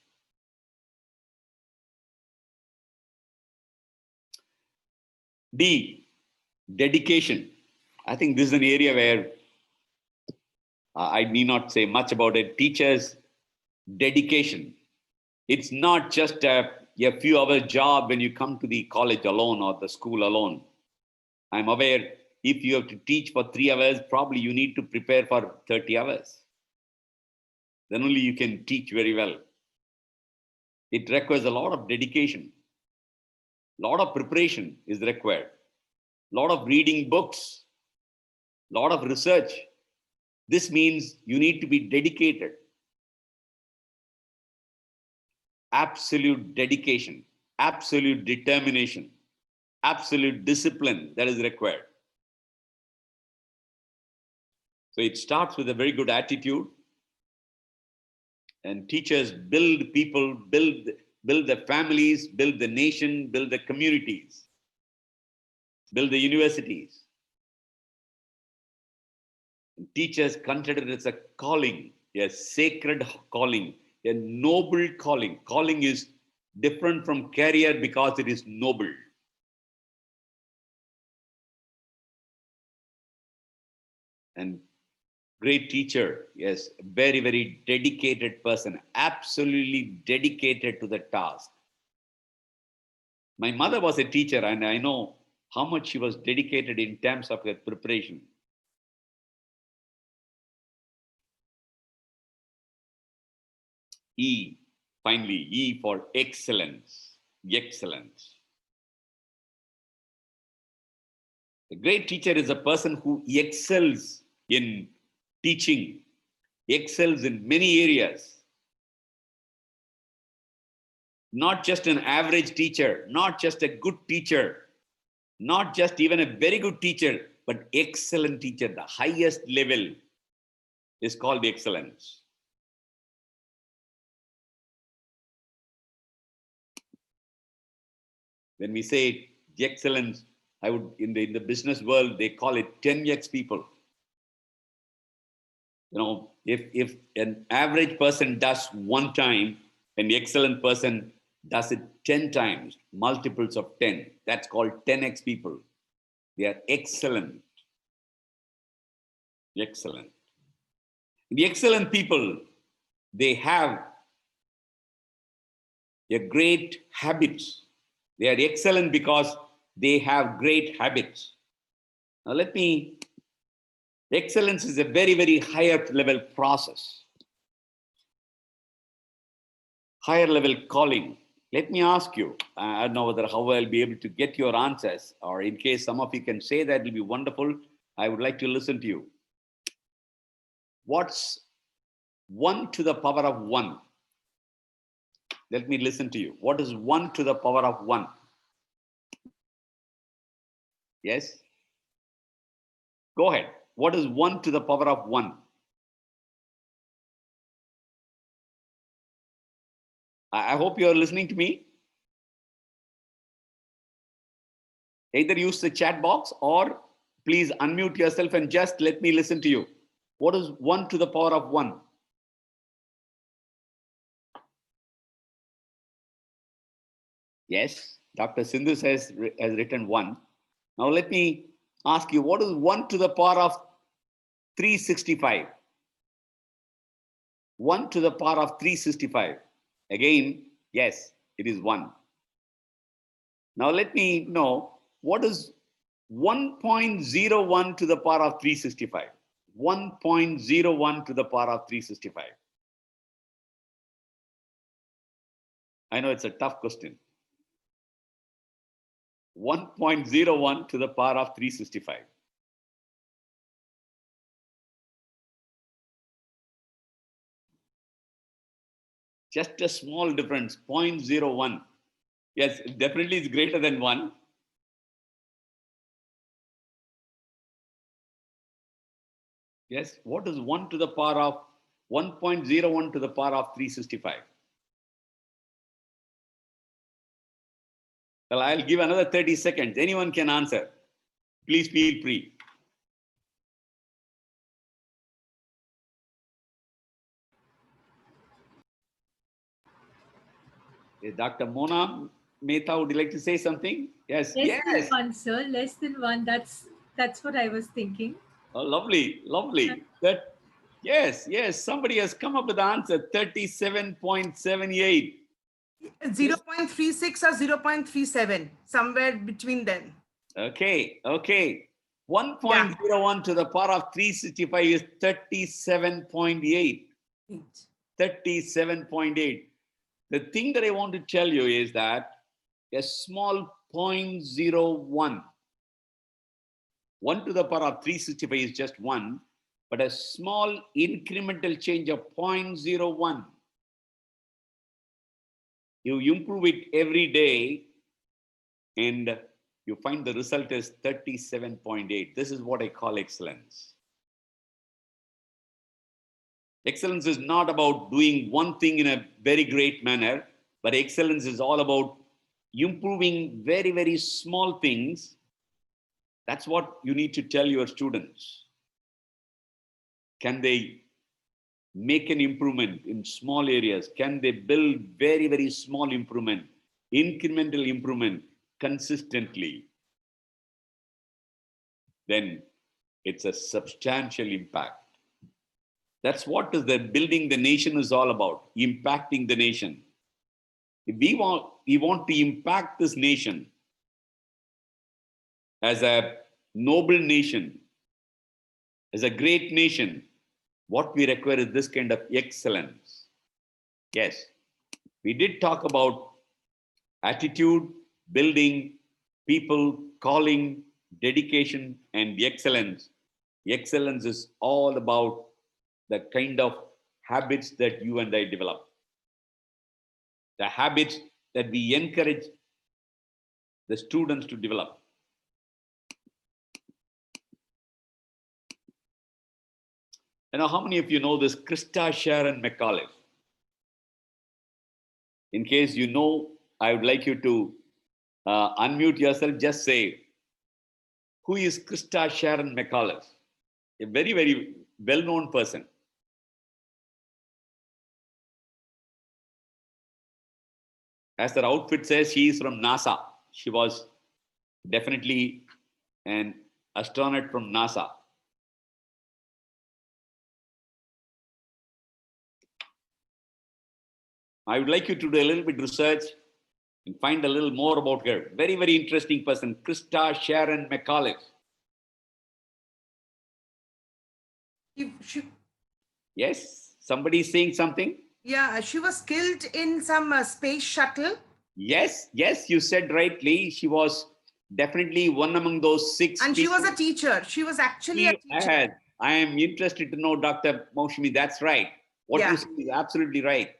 D, dedication. I think this is an area where I need not say much about it. Teachers' dedication. It's not just a few hours job when you come to the college alone or the school alone. I'm aware if you have to teach for 3 hours, probably you need to prepare for 30 hours. Then only you can teach very well. It requires a lot of dedication. A lot of preparation is required. A lot of reading books. A lot of research. This means you need to be dedicated. Absolute dedication, absolute determination, absolute discipline that is required. So it starts with a very good attitude. And teachers build people, build the families, build the nation, build the communities, build the universities. And teachers consider it as a calling, a sacred calling, a noble calling. Calling is different from career because it is noble. and great teacher. Yes, very, very dedicated person, absolutely dedicated to the task. My mother was a teacher, and I know how much she was dedicated in terms of her preparation. E, finally, E for excellence. Excellence. A great teacher is a person who excels in teaching, excels in many areas. Not just an average teacher, not just a good teacher, not just even a very good teacher, but excellent teacher. The highest level is called excellence. When we say excellence, I would in the business world they call it 10x people. You know, if an average person does one time, an excellent person does it 10 times, multiples of 10. That's called 10x people. They are excellent. Excellent. The excellent people, they have a great habits. They are excellent because they have great habits. Now excellence is a very, very higher level process. Higher level calling. Let me ask you, I don't know whether how I'll be able to get your answers, or in case some of you can say that, it'll be wonderful. I would like to listen to you. What's 1 to the power of 1? Let me listen to you. What is 1 to the power of 1? Yes? Go ahead. What is 1 to the power of 1? I hope you are listening to me. Either use the chat box or please unmute yourself and just let me listen to you. What is 1 to the power of 1? Yes, Dr. Sindhu has written 1. Now let me ask you, what is 1 to the power of 365? 1 to the power of 365. Again, yes, it is 1. Now let me know, what is 1.01 to the power of 365? 1.01 to the power of 365. I know it's a tough question. 1.01 to the power of 365. Just a small difference, 0.01. Yes, definitely it's greater than 1. Yes, what is 1 to the power of 1.01 to the power of 365? Well, I'll give another 30 seconds. Anyone can answer. Please feel free. Dr. Mona Mehta, would you like to say something? Yes. Less than Yes. 1, sir. Less than 1. That's what I was thinking. Oh, lovely, lovely. Yes. Somebody has come up with the answer, 37.78. 0.36 or 0.37, somewhere between them. Okay. 1.01 to the power of 365 is 37.8. 37.8. The thing that I want to tell you is that a small 0.01, 1 to the power of 365 is just 1, but a small incremental change of 0.01. You improve it every day and you find the result is 37.8. This is what I call excellence. Excellence is not about doing one thing in a very great manner, but excellence is all about improving very, very small things. That's what you need to tell your students. Can they make an improvement in small areas? Can they build very, very small improvement, incremental improvement consistently? Then It's a substantial impact. That's what is the building the nation is all about, impacting the nation. If we want to impact this nation as a noble nation, as a great nation, what we require is this kind of excellence. Yes, we did talk about attitude, building, people, calling, dedication, and excellence. Excellence is all about the kind of habits that you and I develop. The habits that we encourage the students to develop. You know, how many of you know this Krista Sharon McAuliffe? In case you know, I would like you to unmute yourself. Just say, who is Krista Sharon McAuliffe? A very, very well-known person. As her outfit says, she is from NASA. She was definitely an astronaut from NASA. I would like you to do a little bit research and find a little more about her. Very, very interesting person, Krista Sharon McAuliffe. Yes, somebody is saying something? Yeah, she was killed in some space shuttle. Yes, yes, you said rightly. She was definitely one among those 6 And people. she was a teacher. She was actually a teacher. I am interested to know, Dr. Maushmi, that's right. What you said is absolutely right.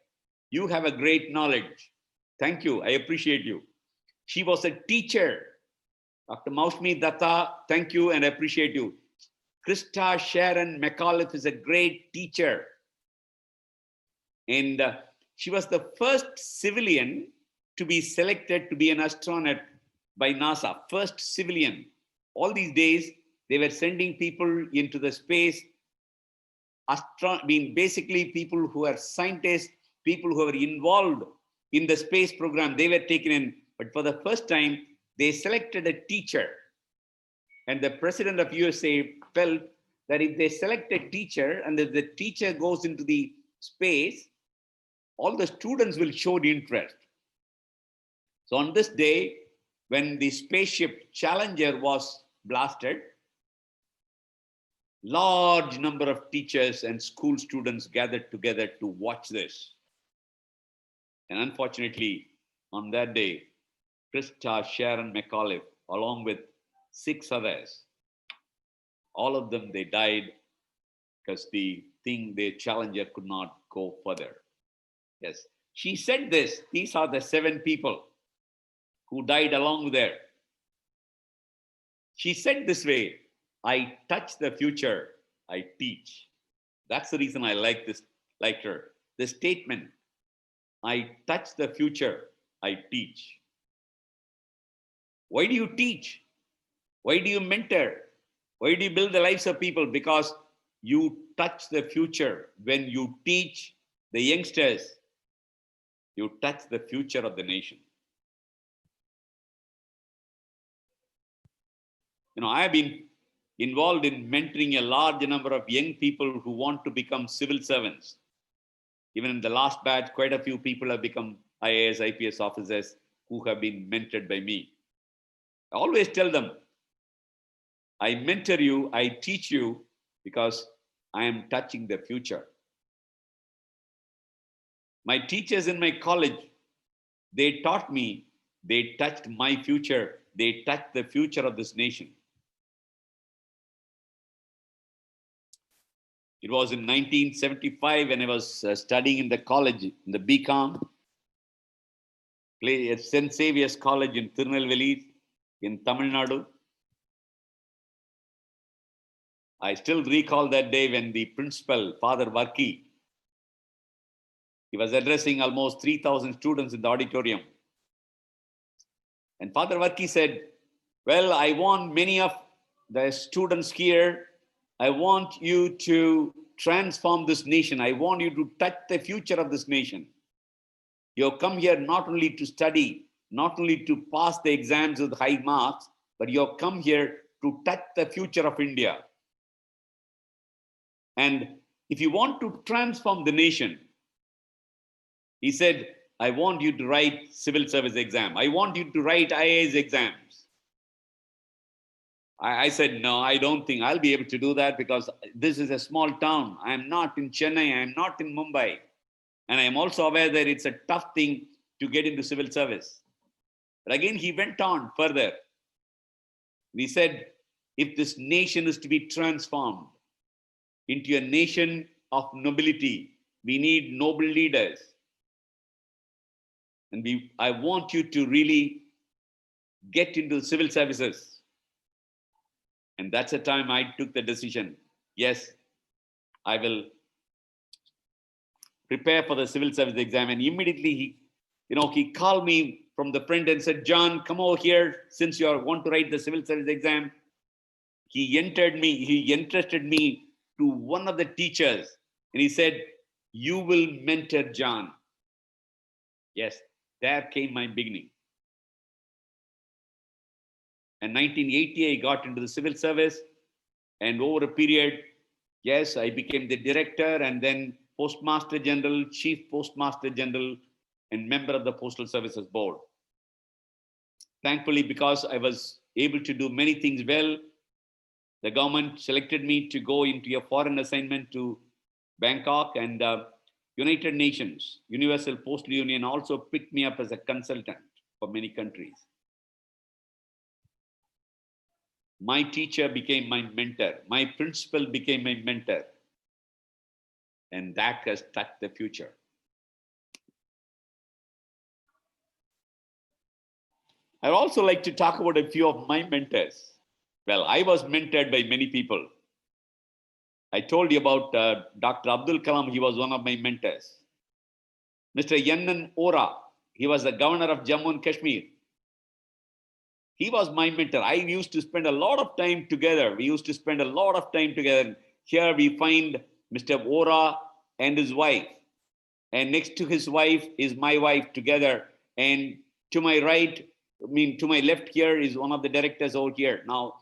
You have a great knowledge. Thank you. I appreciate you. She was a teacher. Dr. Maushmi Datta, thank you and appreciate you. Krista Sharon McAuliffe is a great teacher. And she was the first civilian to be selected to be an astronaut by NASA. First civilian. All these days, they were sending people into the space. Basically people who are scientists, people who are involved in the space program, they were taken in. But for the first time, they selected a teacher. And the president of USA felt that if they select a teacher and if the teacher goes into the space, all the students will show interest. So on this day, when the spaceship Challenger was blasted, large number of teachers and school students gathered together to watch this. And unfortunately, on that day, Krista Sharon McAuliffe, along with 6 others, all of them, they died because the Challenger could not go further. Yes, she said this, these are the 7 people who died along with her. She said this way, I touch the future, I teach. That's the reason I like her. The statement, I touch the future, I teach. Why do you teach? Why do you mentor? Why do you build the lives of people? Because you touch the future. When you teach the youngsters, you touch the future of the nation. You know, I have been involved in mentoring a large number of young people who want to become civil servants. Even in the last batch, quite a few people have become IAS, IPS officers who have been mentored by me. I always tell them, I mentor you, I teach you because I am touching the future. My teachers in my college, they taught me, they touched my future, they touched the future of this nation. It was in 1975 when I was studying in the college, in the BCom, at St. Xavier's College in Tirunelveli, in Tamil Nadu. I still recall that day when the principal, Father Varki, he was addressing almost 3,000 students in the auditorium. And Father Varki said, well, I want many of the students here, I want you to transform this nation. I want you to touch the future of this nation. You have come here not only to study, not only to pass the exams with high marks, but you have come here to touch the future of India. And if you want to transform the nation, he said, I want you to write civil service exam. I want you to write IAS exams. I said, no, I don't think I'll be able to do that because this is a small town. I'm not in Chennai. I'm not in Mumbai. And I'm also aware that it's a tough thing to get into civil service. But again, he went on further. He said, if this nation is to be transformed into a nation of nobility, we need noble leaders. And I want you to really get into civil services. And that's the time I took the decision. Yes, I will prepare for the civil service exam. And immediately he called me from the front and said, John, come over here. Since you want to write the civil service exam, he entered me, he entrusted me to one of the teachers. And he said, you will mentor John. Yes, there came my beginning. In 1980, I got into the civil service. And over a period, yes, I became the director and then Postmaster General, Chief Postmaster General, and member of the Postal Services Board. Thankfully, because I was able to do many things well, the government selected me to go into a foreign assignment to Bangkok, and United Nations, Universal Postal Union also picked me up as a consultant for many countries. My teacher became my mentor. My principal became my mentor. And that has touched the future. I'd also like to talk about a few of my mentors. Well, I was mentored by many people. I told you about Dr. Abdul Kalam. He was one of my mentors. Mr. Yannan Ora, he was the governor of Jammu and Kashmir. He was my mentor. I used to spend a lot of time together. We used to spend a lot of time together. Here we find Mr. Ora and his wife. And next to his wife is my wife together. And to my right, to my left here is one of the directors over here. Now,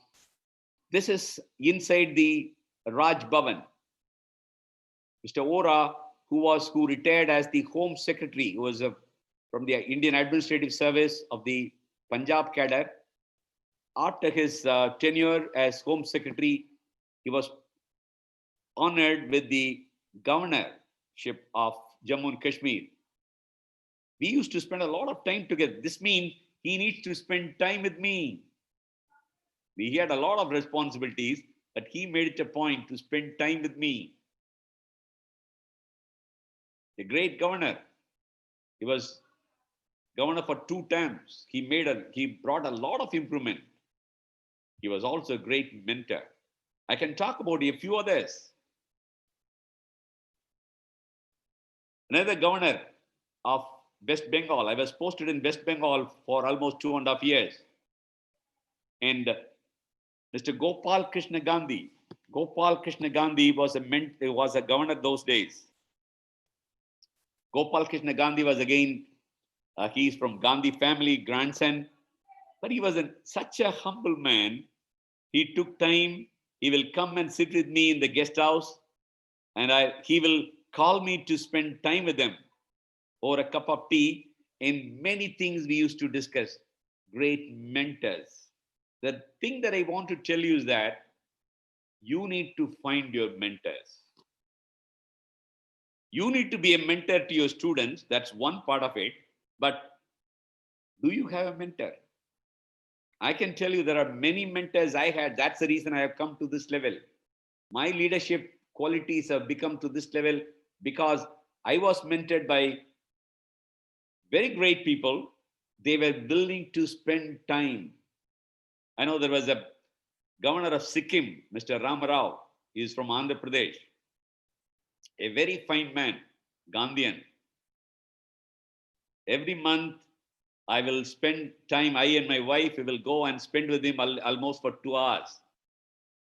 this is inside the Raj Bhavan. Mr. Ora, who retired as the Home Secretary, who was from the Indian Administrative Service of the Punjab cadre. After his tenure as Home Secretary, he was honored with the governorship of Jammu and Kashmir. We used to spend a lot of time together. This means he needs to spend time with me. We had a lot of responsibilities, but he made it a point to spend time with me. A great governor. He was governor for 2 terms. He brought a lot of improvement. He was also a great mentor. I can talk about a few others. Another governor of West Bengal. I was posted in West Bengal for almost 2.5 years. And Mr. Gopal Krishna Gandhi. Gopal Krishna Gandhi was a governor those days. Gopal Krishna Gandhi was again, he's from Gandhi family, grandson. But he was such a humble man. He took time. He will come and sit with me in the guest house. And he will call me to spend time with him over a cup of tea. And many things we used to discuss. Great mentors. The thing that I want to tell you is that you need to find your mentors. You need to be a mentor to your students. That's one part of it. But do you have a mentor? I can tell you there are many mentors I had. That's the reason I have come to this level. My leadership qualities have become to this level because I was mentored by very great people. They were willing to spend time. I know there was a governor of Sikkim, Mr. Ram Rao. He is from Andhra Pradesh. A very fine man, Gandhian. Every month, I will spend time, I and my wife, we will go and spend with him almost for 2 hours.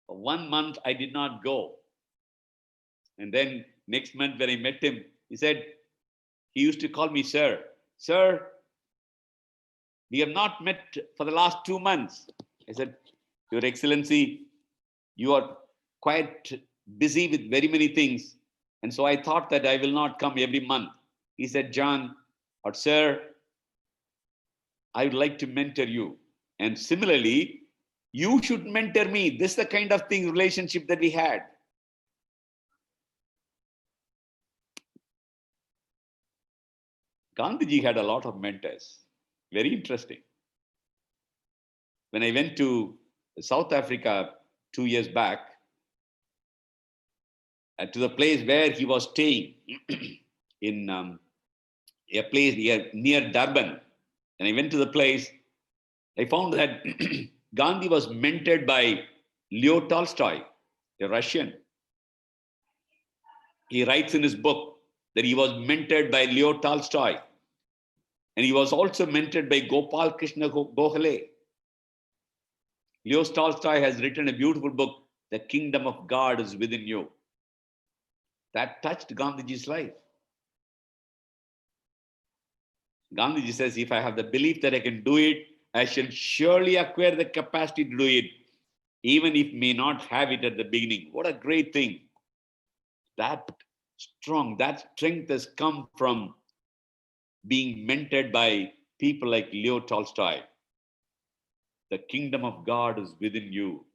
For 1 month, I did not go. And then next month when I met him, he said, he used to call me, sir. Sir, we have not met for the last 2 months. I said, Your Excellency, you are quite busy with very many things. And so I thought that I will not come every month. He said, John or sir, I would like to mentor you. And similarly, you should mentor me. This is the kind of thing, relationship that we had. Gandhiji had a lot of mentors. Very interesting. When I went to South Africa 2 years back, to the place where he was staying in a place near Durban, and I went to the place, I found that Gandhi was mentored by Leo Tolstoy, a Russian. He writes in his book that he was mentored by Leo Tolstoy. And he was also mentored by Gopal Krishna Gokhale. Leo Tolstoy has written a beautiful book, The Kingdom of God is Within You. That touched Gandhiji's life. Gandhiji says, if I have the belief that I can do it, I shall surely acquire the capacity to do it, even if may not have it at the beginning. What a great thing. That strength has come from being mentored by people like Leo Tolstoy. The kingdom of God is within you.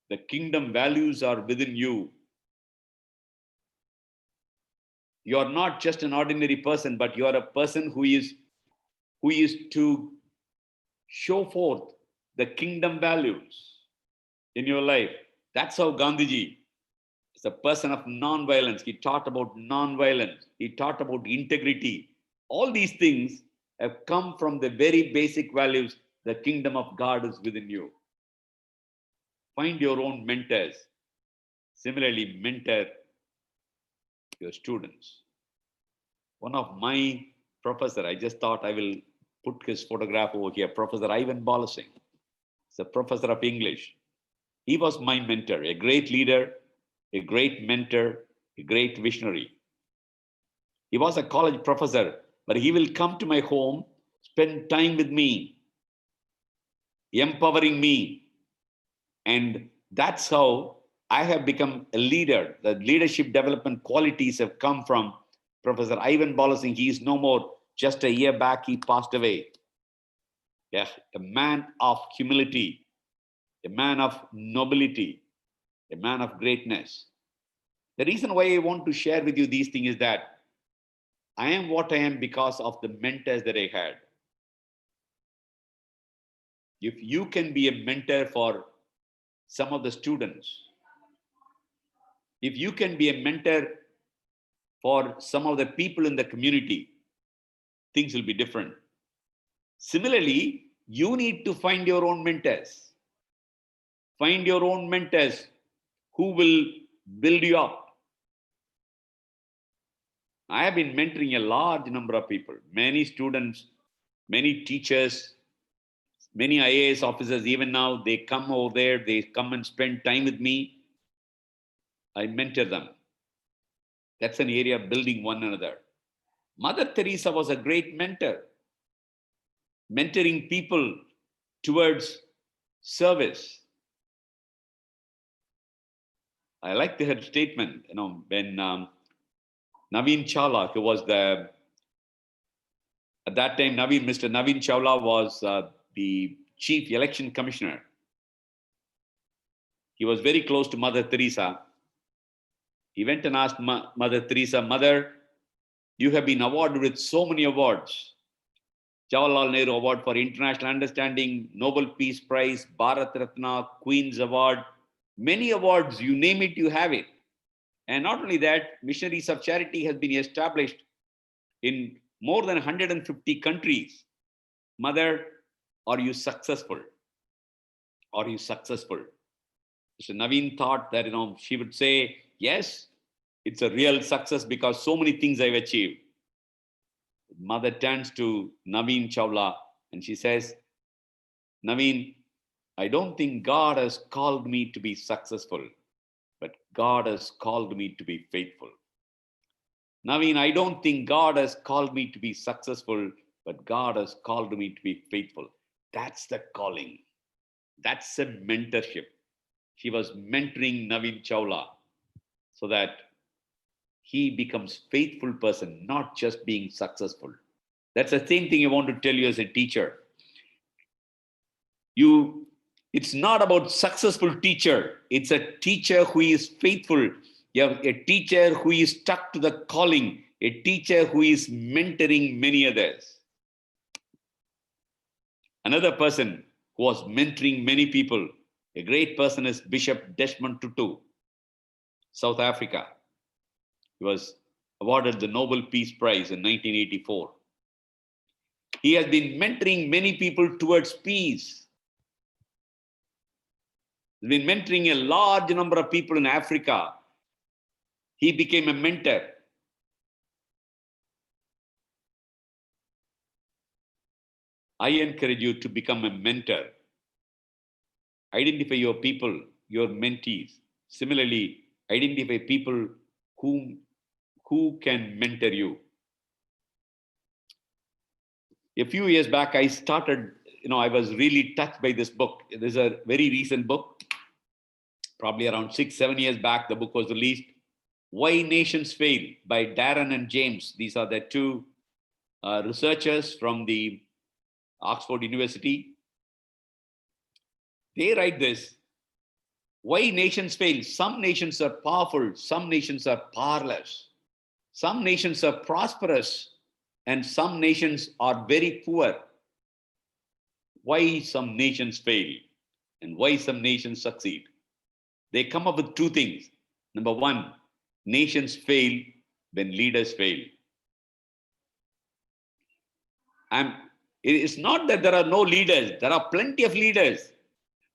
The kingdom values are within you. You are not just an ordinary person, but you are a person who is to show forth the kingdom values in your life. That's how Gandhiji is a person of non-violence. He taught about non-violence. He taught about integrity. All these things have come from the very basic values. The kingdom of God is within you. Find your own mentors. Similarly, mentor your students. One of my professor, I just thought I will put his photograph over here, Professor Ivan Bolasing. He's a professor of English. He was my mentor, a great leader, a great mentor, a great visionary. He was a college professor, but he will come to my home, spend time with me, empowering me. And that's how I have become a leader. The leadership development qualities have come from Professor Ivan Bolasing. He is no more. Just a year back, he passed away. Yeah, a man of humility, a man of nobility, a man of greatness. The reason why I want to share with you these things is that I am what I am because of the mentors that I had. If you can be a mentor for some of the students, if you can be a mentor for some of the people in the community, things will be different. Similarly, you need to find your own mentors. Find your own mentors who will build you up. I have been mentoring a large number of people, many students, many teachers, many IAS officers. Even now, they come over there, they come and spend time with me. I mentor them. That's an area of building one another. Mother Teresa was a great mentor, mentoring people towards service. I like her statement, when Naveen Chawla, who was at that time, Mr. Naveen Chawla was the chief election commissioner. He was very close to Mother Teresa. He went and asked Mother Teresa, Mother, you have been awarded with so many awards. Jawaharlal Nehru Award for International Understanding, Nobel Peace Prize, Bharat Ratna, Queen's Award, many awards, you name it, you have it. And not only that, Missionaries of Charity has been established in more than 150 countries. Mother, are you successful? Are you successful? Mr. Naveen thought that, she would say, yes, it's a real success because so many things I've achieved. Mother turns to Naveen Chawla and she says, Naveen, I don't think God has called me to be successful, but God has called me to be faithful. Naveen, I don't think God has called me to be successful, but God has called me to be faithful. That's the calling. That's a mentorship. She was mentoring Naveen Chawla so that he becomes faithful person, not just being successful. That's the same thing I want to tell you as a teacher. It's not about successful teacher. It's a teacher who is faithful. You have a teacher who is stuck to the calling, a teacher who is mentoring many others. Another person who was mentoring many people, a great person, is Bishop Desmond Tutu, South Africa. He was awarded the Nobel Peace Prize in 1984. He has been mentoring many people towards peace. He's been mentoring a large number of people in Africa. He became a mentor. I encourage you to become a mentor. Identify your people, your mentees. Similarly, identify people who can mentor you. A few years back, I started, I was really touched by this book. This is a very recent book. Probably around 6-7 years back, the book was released. Why Nations Fail by Darren and James. These are the two researchers from the Oxford University. They write this: why nations fail? Some nations are powerful, some nations are powerless. Some nations are prosperous, and some nations are very poor. Why some nations fail and why some nations succeed? They come up with two things. Number one, nations fail when leaders fail. It's not that there are no leaders. There are plenty of leaders.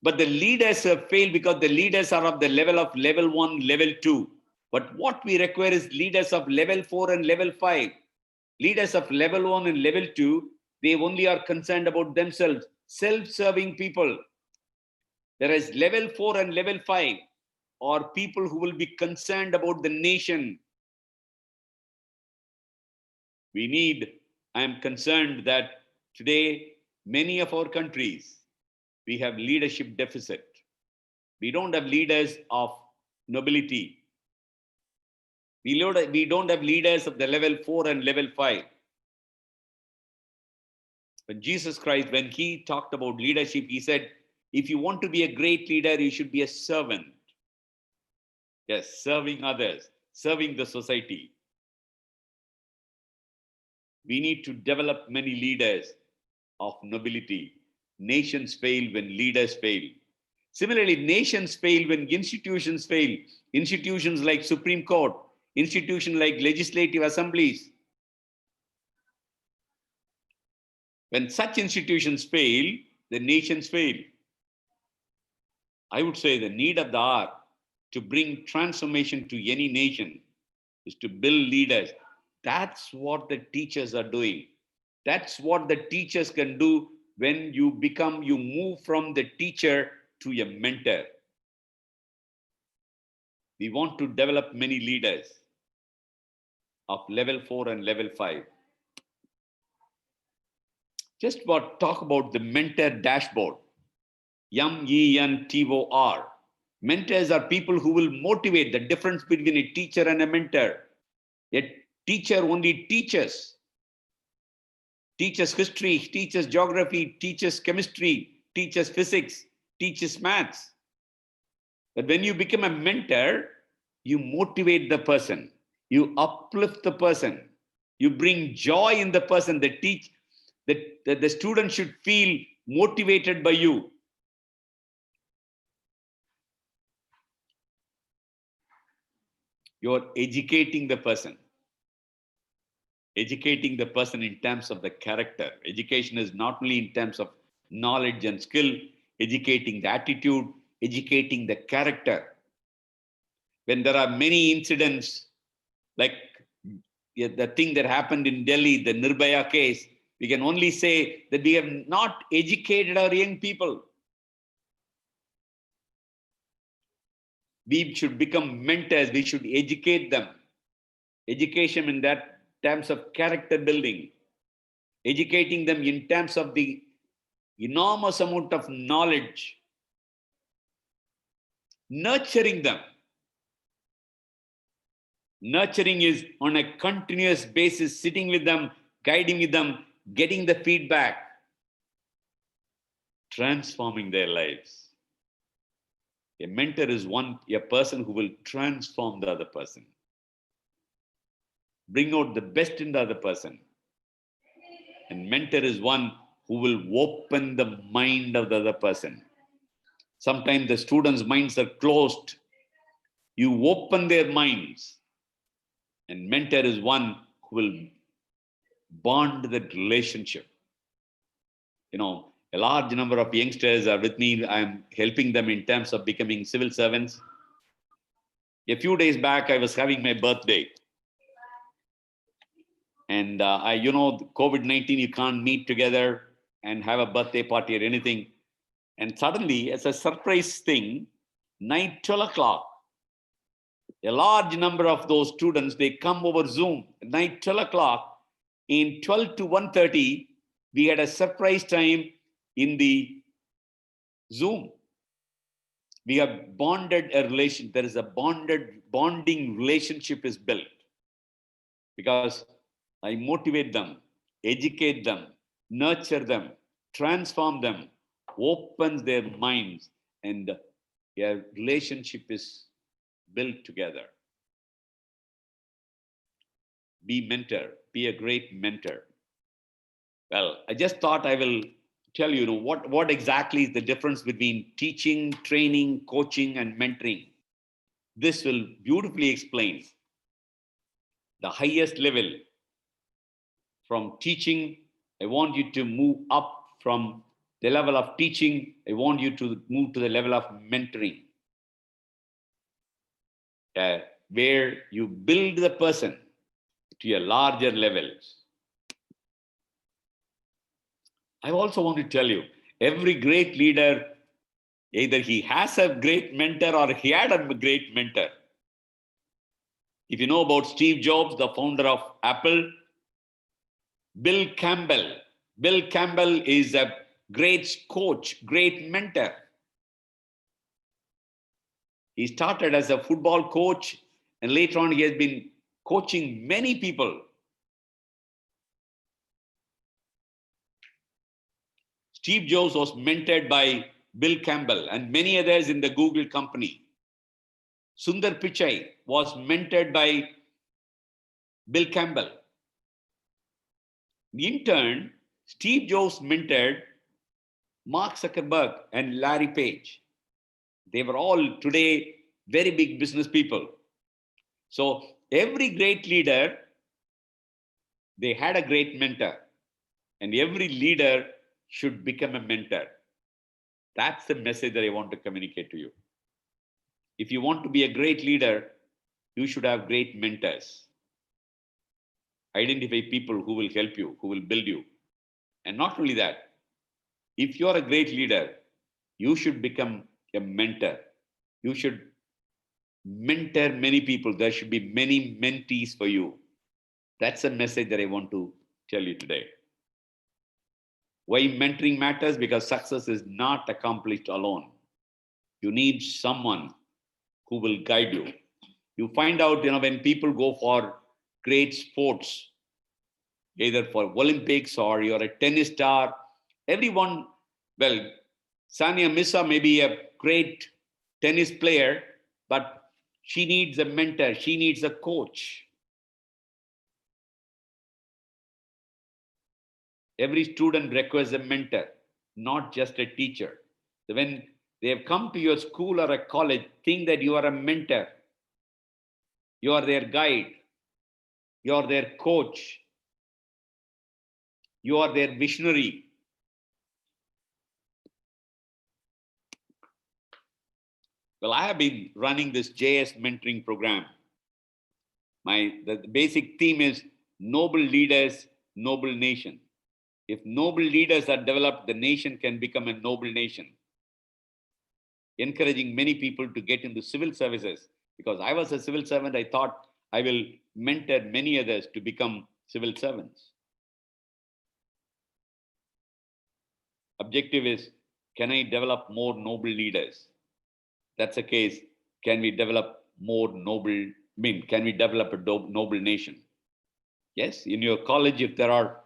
But the leaders have failed because the leaders are of the level of level 1, level 2. But what we require is leaders of level 4 and level 5. Leaders of level 1 and level 2, they only are concerned about themselves, self-serving people. Whereas level 4 and level 5 are people who will be concerned about the nation. I am concerned that today, many of our countries, we have leadership deficit. We don't have leaders of nobility. We don't have leaders of the level 4 and level 5. But Jesus Christ, when he talked about leadership, he said, if you want to be a great leader, you should be a servant. Yes, serving others, serving the society. We need to develop many leaders of nobility. Nations fail when leaders fail. Similarly, nations fail when institutions fail. Institutions like Supreme Court, institutions like legislative assemblies. When such institutions fail, the nations fail. I would say the need of the hour to bring transformation to any nation is to build leaders. That's what the teachers are doing. That's what the teachers can do when you move from the teacher to a mentor. We want to develop many leaders of level 4 and level 5. Just talk about the mentor dashboard. MENTOR. Mentors are people who will motivate. The difference between a teacher and a mentor. A teacher only teaches history, teaches geography, teaches chemistry, teaches physics, teaches maths. But when you become a mentor, you motivate the person, you uplift the person, you bring joy in the person. The student should feel motivated by you. You're educating the person. Educating the person in terms of the character. Education is not only in terms of knowledge and skill, educating the attitude, educating the character. When there are many incidents, like the thing that happened in Delhi, the Nirbhaya case, we can only say that we have not educated our young people. We should become mentors. We should educate them. Education in that terms of character building. Educating them in terms of the enormous amount of knowledge. nurturing them. Nurturing is on a continuous basis, sitting with them, guiding with them, getting the feedback, transforming their lives. A mentor is a person who will transform the other person, bring out the best in the other person. And mentor is one who will open the mind of the other person. Sometimes the students' minds are closed. You open their minds. And mentor is one who will bond that relationship. You know, a large number of youngsters are with me. I'm helping them in terms of becoming civil servants. A few days back, I was having my birthday. And COVID-19, you can't meet together and have a birthday party or anything. And suddenly, as a surprise thing, night 12 o'clock, a large number of those students, they come over Zoom. Night 12 o'clock, in 12 to 1:30, we had a surprise time in the Zoom. We have bonded a relation. There is a bonding relationship is built. Because I motivate them, educate them, nurture them, transform them, opens their minds, and a relationship is built together. Be mentor, be a great mentor. Well, I just thought I will tell you, what exactly is the difference between teaching, training, coaching, and mentoring. This will beautifully explain the highest level. From teaching, I want you to move up from the level of teaching. I want you to move to the level of mentoring, where you build the person to a larger levels. I also want to tell you, every great leader, either he has a great mentor or he had a great mentor. If you know about Steve Jobs, the founder of Apple, Bill Campbell is a great coach, great mentor. He started as a football coach, and later on he has been coaching many people. Steve Jobs was mentored by Bill Campbell and many others in the Google company. Sundar Pichai was mentored by Bill Campbell. In turn, Steve Jobs mentored Mark Zuckerberg and Larry Page. They were all today very big business people. So every great leader, they had a great mentor, and every leader should become a mentor. That's the message that I want to communicate to you. If you want to be a great leader, you should have great mentors. Identify people who will help you, who will build you. And not only that, if you're a great leader, you should become a mentor. You should mentor many people. There should be many mentees for you. That's a message that I want to tell you today. Why mentoring matters? Because success is not accomplished alone. You need someone who will guide you. You find out, when people go for great sports, either for Olympics or you're a tennis star, everyone, well, Sania Mirza may be a great tennis player, but she needs a mentor. She needs a coach. Every student requires a mentor, not just a teacher. So when they have come to your school or a college, think that you are a mentor. You are their guide. You are their coach. You are their visionary. Well, I have been running this JS mentoring program. The basic theme is noble leaders, noble nation. If noble leaders are developed, the nation can become a noble nation. Encouraging many people to get into civil services. Because I was a civil servant, I thought I will mentor many others to become civil servants. Objective is, can I develop more noble leaders? that's the case, can we develop more noble, can we develop a noble nation? Yes, in your college, if there are a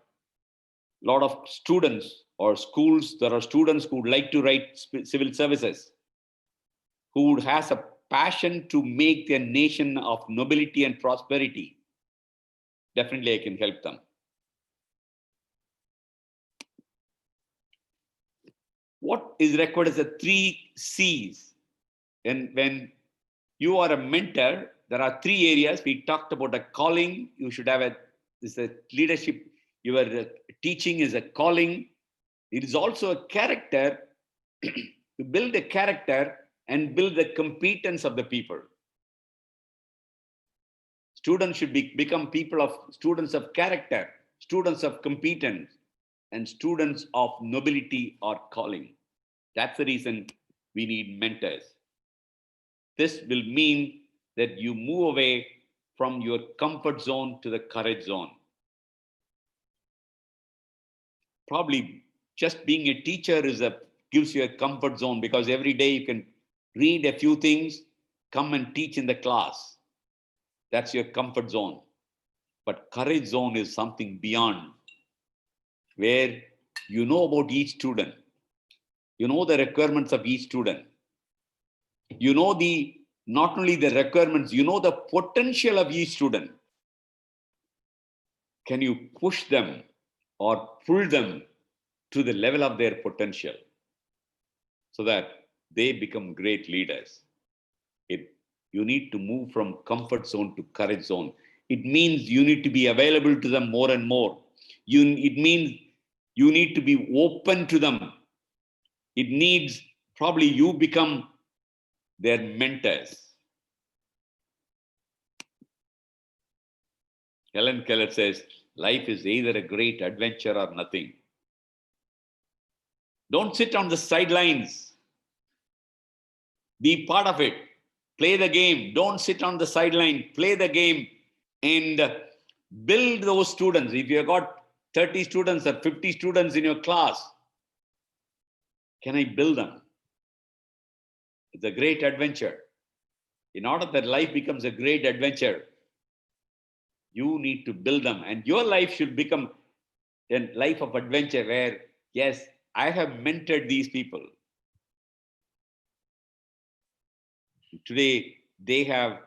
lot of students or schools, there are students who would like to write civil services, who has a passion to make their nation of nobility and prosperity, definitely I can help them. What is required is the 3 C's. And when you are a mentor, there are 3 areas. We talked about a calling. You should have a leadership. Your teaching is a calling. It is also a character. To build a character and build the competence of the people. Students should become students of character, students of competence, and students of nobility or calling. That's the reason we need mentors. This will mean that you move away from your comfort zone to the courage zone. Probably just being a teacher gives you a comfort zone, because every day you can read a few things, come and teach in the class. That's your comfort zone. But courage zone is something beyond, where you know about each student. You know the requirements of each student. You know not only the requirements, you know the potential of each student. Can you push them or pull them to the level of their potential so that they become great leaders? You need to move from comfort zone to courage zone. It means you need to be available to them more and more. It means you need to be open to them. It needs probably you become their mentors. Helen Keller says, life is either a great adventure or nothing. Don't sit on the sidelines. Be part of it. Play the game. Don't sit on the sideline. Play the game and build those students. If you've got 30 students or 50 students in your class, can I build them? It's a great adventure. In order that life becomes a great adventure, you need to build them. And your life should become a life of adventure where, yes, I have mentored these people. Today, they have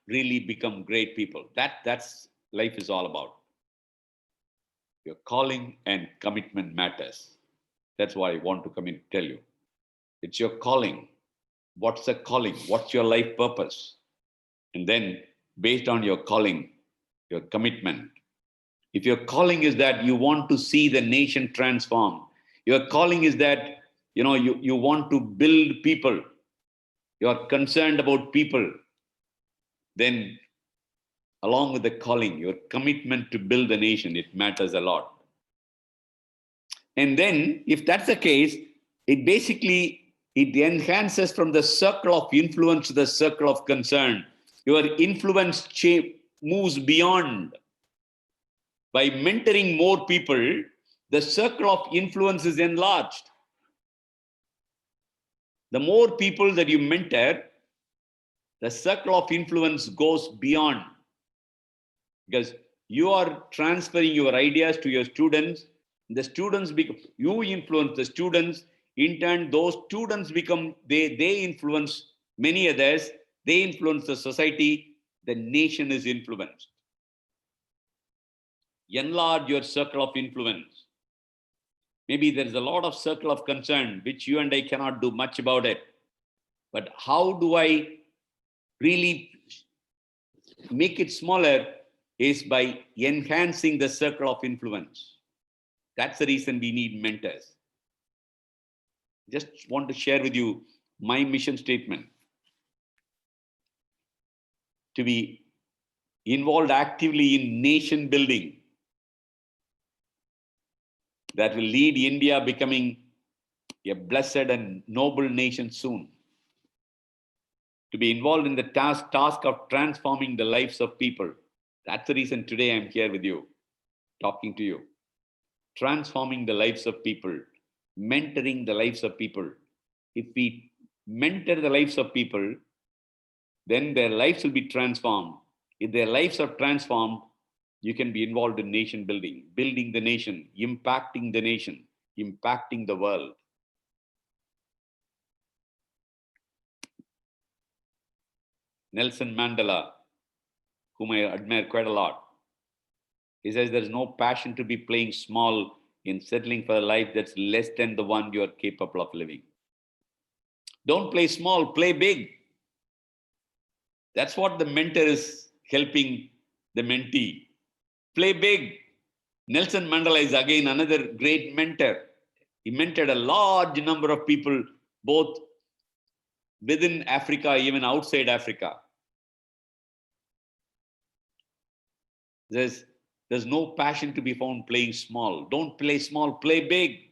really become great people. That's life is all about. Your calling and commitment matters. That's why I want to come in and tell you. It's your calling. What's the calling? What's your life purpose? And then based on your calling, your commitment. If your calling is that you want to see the nation transform, your calling is that you want to build people, you're concerned about people, then along with the calling, your commitment to build the nation, it matters a lot. And then if that's the case, it enhances from the circle of influence to the circle of concern. Your influence moves beyond. By mentoring more people, the circle of influence is enlarged. The more people that you mentor, the circle of influence goes beyond. Because you are transferring your ideas to your students. The students you influence the students. In turn, those students they influence many others. They influence the society. The nation is influenced. Enlarge your circle of influence. Maybe there is a lot of circle of concern, which you and I cannot do much about it. But how do I really make it smaller is by enhancing the circle of influence. That's the reason we need mentors. Just want to share with you my mission statement. To be involved actively in nation building that will lead India becoming a blessed and noble nation soon. To be involved in the task of transforming the lives of people. That's the reason today I'm here with you, talking to you. Transforming the lives of people, mentoring the lives of people. If we mentor the lives of people, then their lives will be transformed. If their lives are transformed, you can be involved in nation building, building the nation, impacting the world. Nelson Mandela, whom I admire quite a lot, he says there's no passion to be playing small in settling for a life that's less than the one you are capable of living. Don't play small, play big. That's what the mentor is helping the mentee. Play big. Nelson Mandela is again another great mentor. He mentored a large number of people, both within Africa, even outside Africa. There's no passion to be found playing small. Don't play small, play big.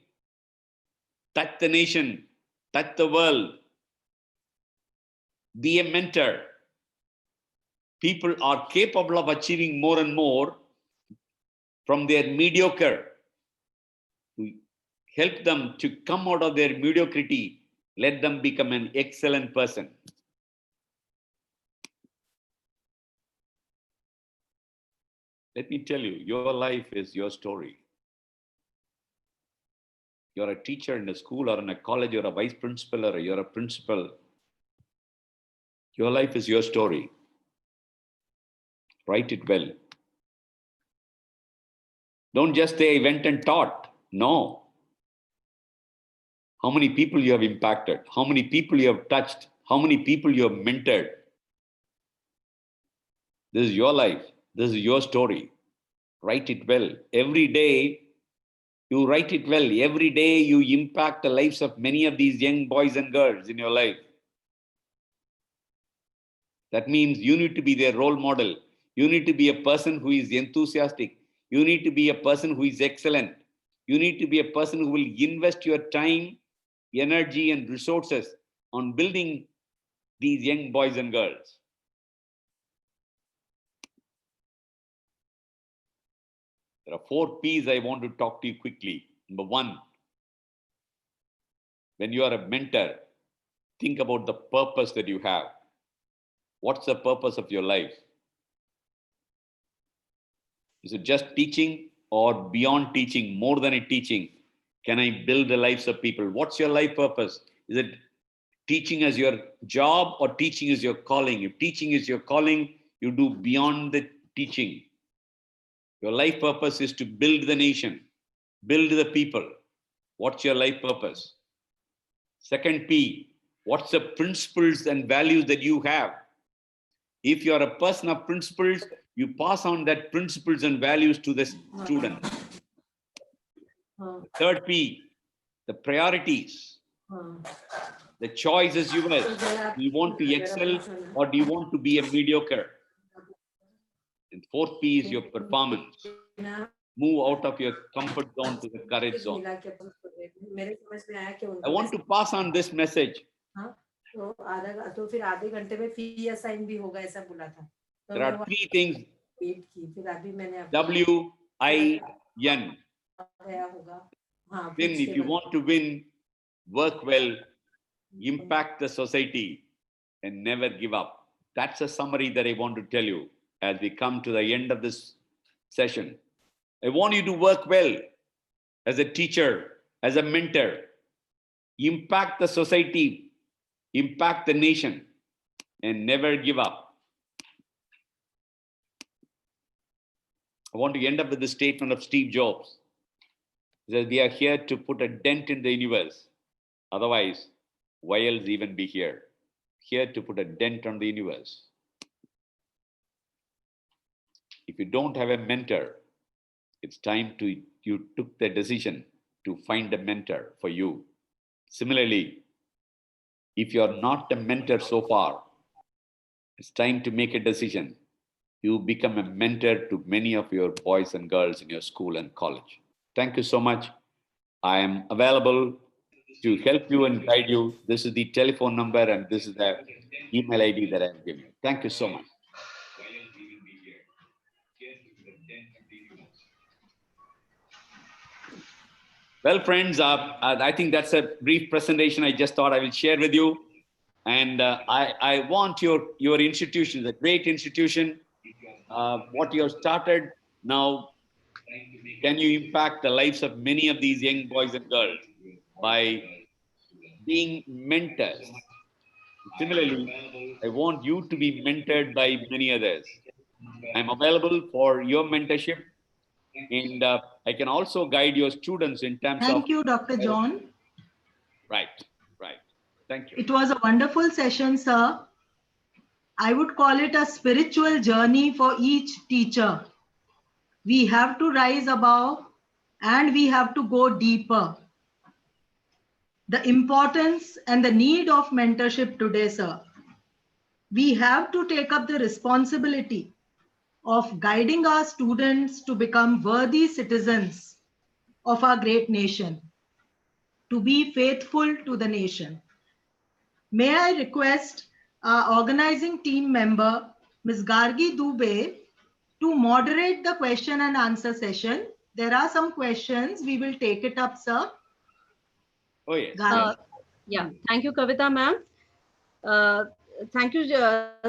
Touch the nation, touch the world. Be a mentor. People are capable of achieving more and more from their mediocre. Help them to come out of their mediocrity. Let them become an excellent person. Let me tell you, your life is your story. You're a teacher in a school or in a college, you're a vice principal or you're a principal. Your life is your story. Write it well. Don't just say, I went and taught. No. How many people you have impacted? How many people you have touched? How many people you have mentored? This is your life. This is your story. Write it well. Every day, you write it well. Every day, you impact the lives of many of these young boys and girls in your life. That means you need to be their role model. You need to be a person who is enthusiastic. You need to be a person who is excellent. You need to be a person who will invest your time, energy, and resources on building these young boys and girls. There are 4 P's I want to talk to you quickly. Number 1, when you are a mentor, think about the purpose that you have. What's the purpose of your life? Is it just teaching or beyond teaching, more than a teaching? Can I build the lives of people? What's your life purpose? Is it teaching as your job or teaching is your calling? If teaching is your calling, you do beyond the teaching. Your life purpose is to build the nation, build the people. What's your life purpose? Second P, what's the principles and values that you have? If you are a person of principles, you pass on that principles and values to the student. Third P, the priorities. The choice is yours. Do you want to excel or do you want to be a mediocre? And fourth P is your performance. Move out of your comfort zone to the courage zone. I want to pass on this message. There are 3 things. W-I-N. Win. If you want to win, work well, impact the society, and never give up. That's a summary that I want to tell you as we come to the end of this session. I want you to work well as a teacher, as a mentor, impact the society, impact the nation, and never give up. I want to end up with the statement of Steve Jobs. He says, we are here to put a dent in the universe. Otherwise, why else even be here? Here to put a dent on the universe. If you don't have a mentor, it's time you took the decision to find a mentor for you. Similarly, if you're not a mentor so far, it's time to make a decision. You become a mentor to many of your boys and girls in your school and college. Thank you so much. I am available to help you and guide you. This is the telephone number and this is the email ID that I'm giving you. Thank you so much. Well, friends, I think that's a brief presentation I just thought I will share with you. And I want your institution, the great institution, what you have started now, can you impact the lives of many of these young boys and girls by being mentors? Similarly, I want you to be mentored by many others. I'm available for your mentorship, and I can also guide your students in terms of. Thank you, Dr. John. Right, right. Thank you. It was a wonderful session, sir. I would call it a spiritual journey for each teacher. We have to rise above and we have to go deeper. The importance and the need of mentorship today, sir. We have to take up the responsibility of guiding our students to become worthy citizens of our great nation, to be faithful to the nation. May I request our organizing team member, Ms. Gargi Dubey, to moderate the question and answer session. There are some questions. We will take it up, sir. Oh, yes. Yeah, thank you, Kavita ma'am. Thank you,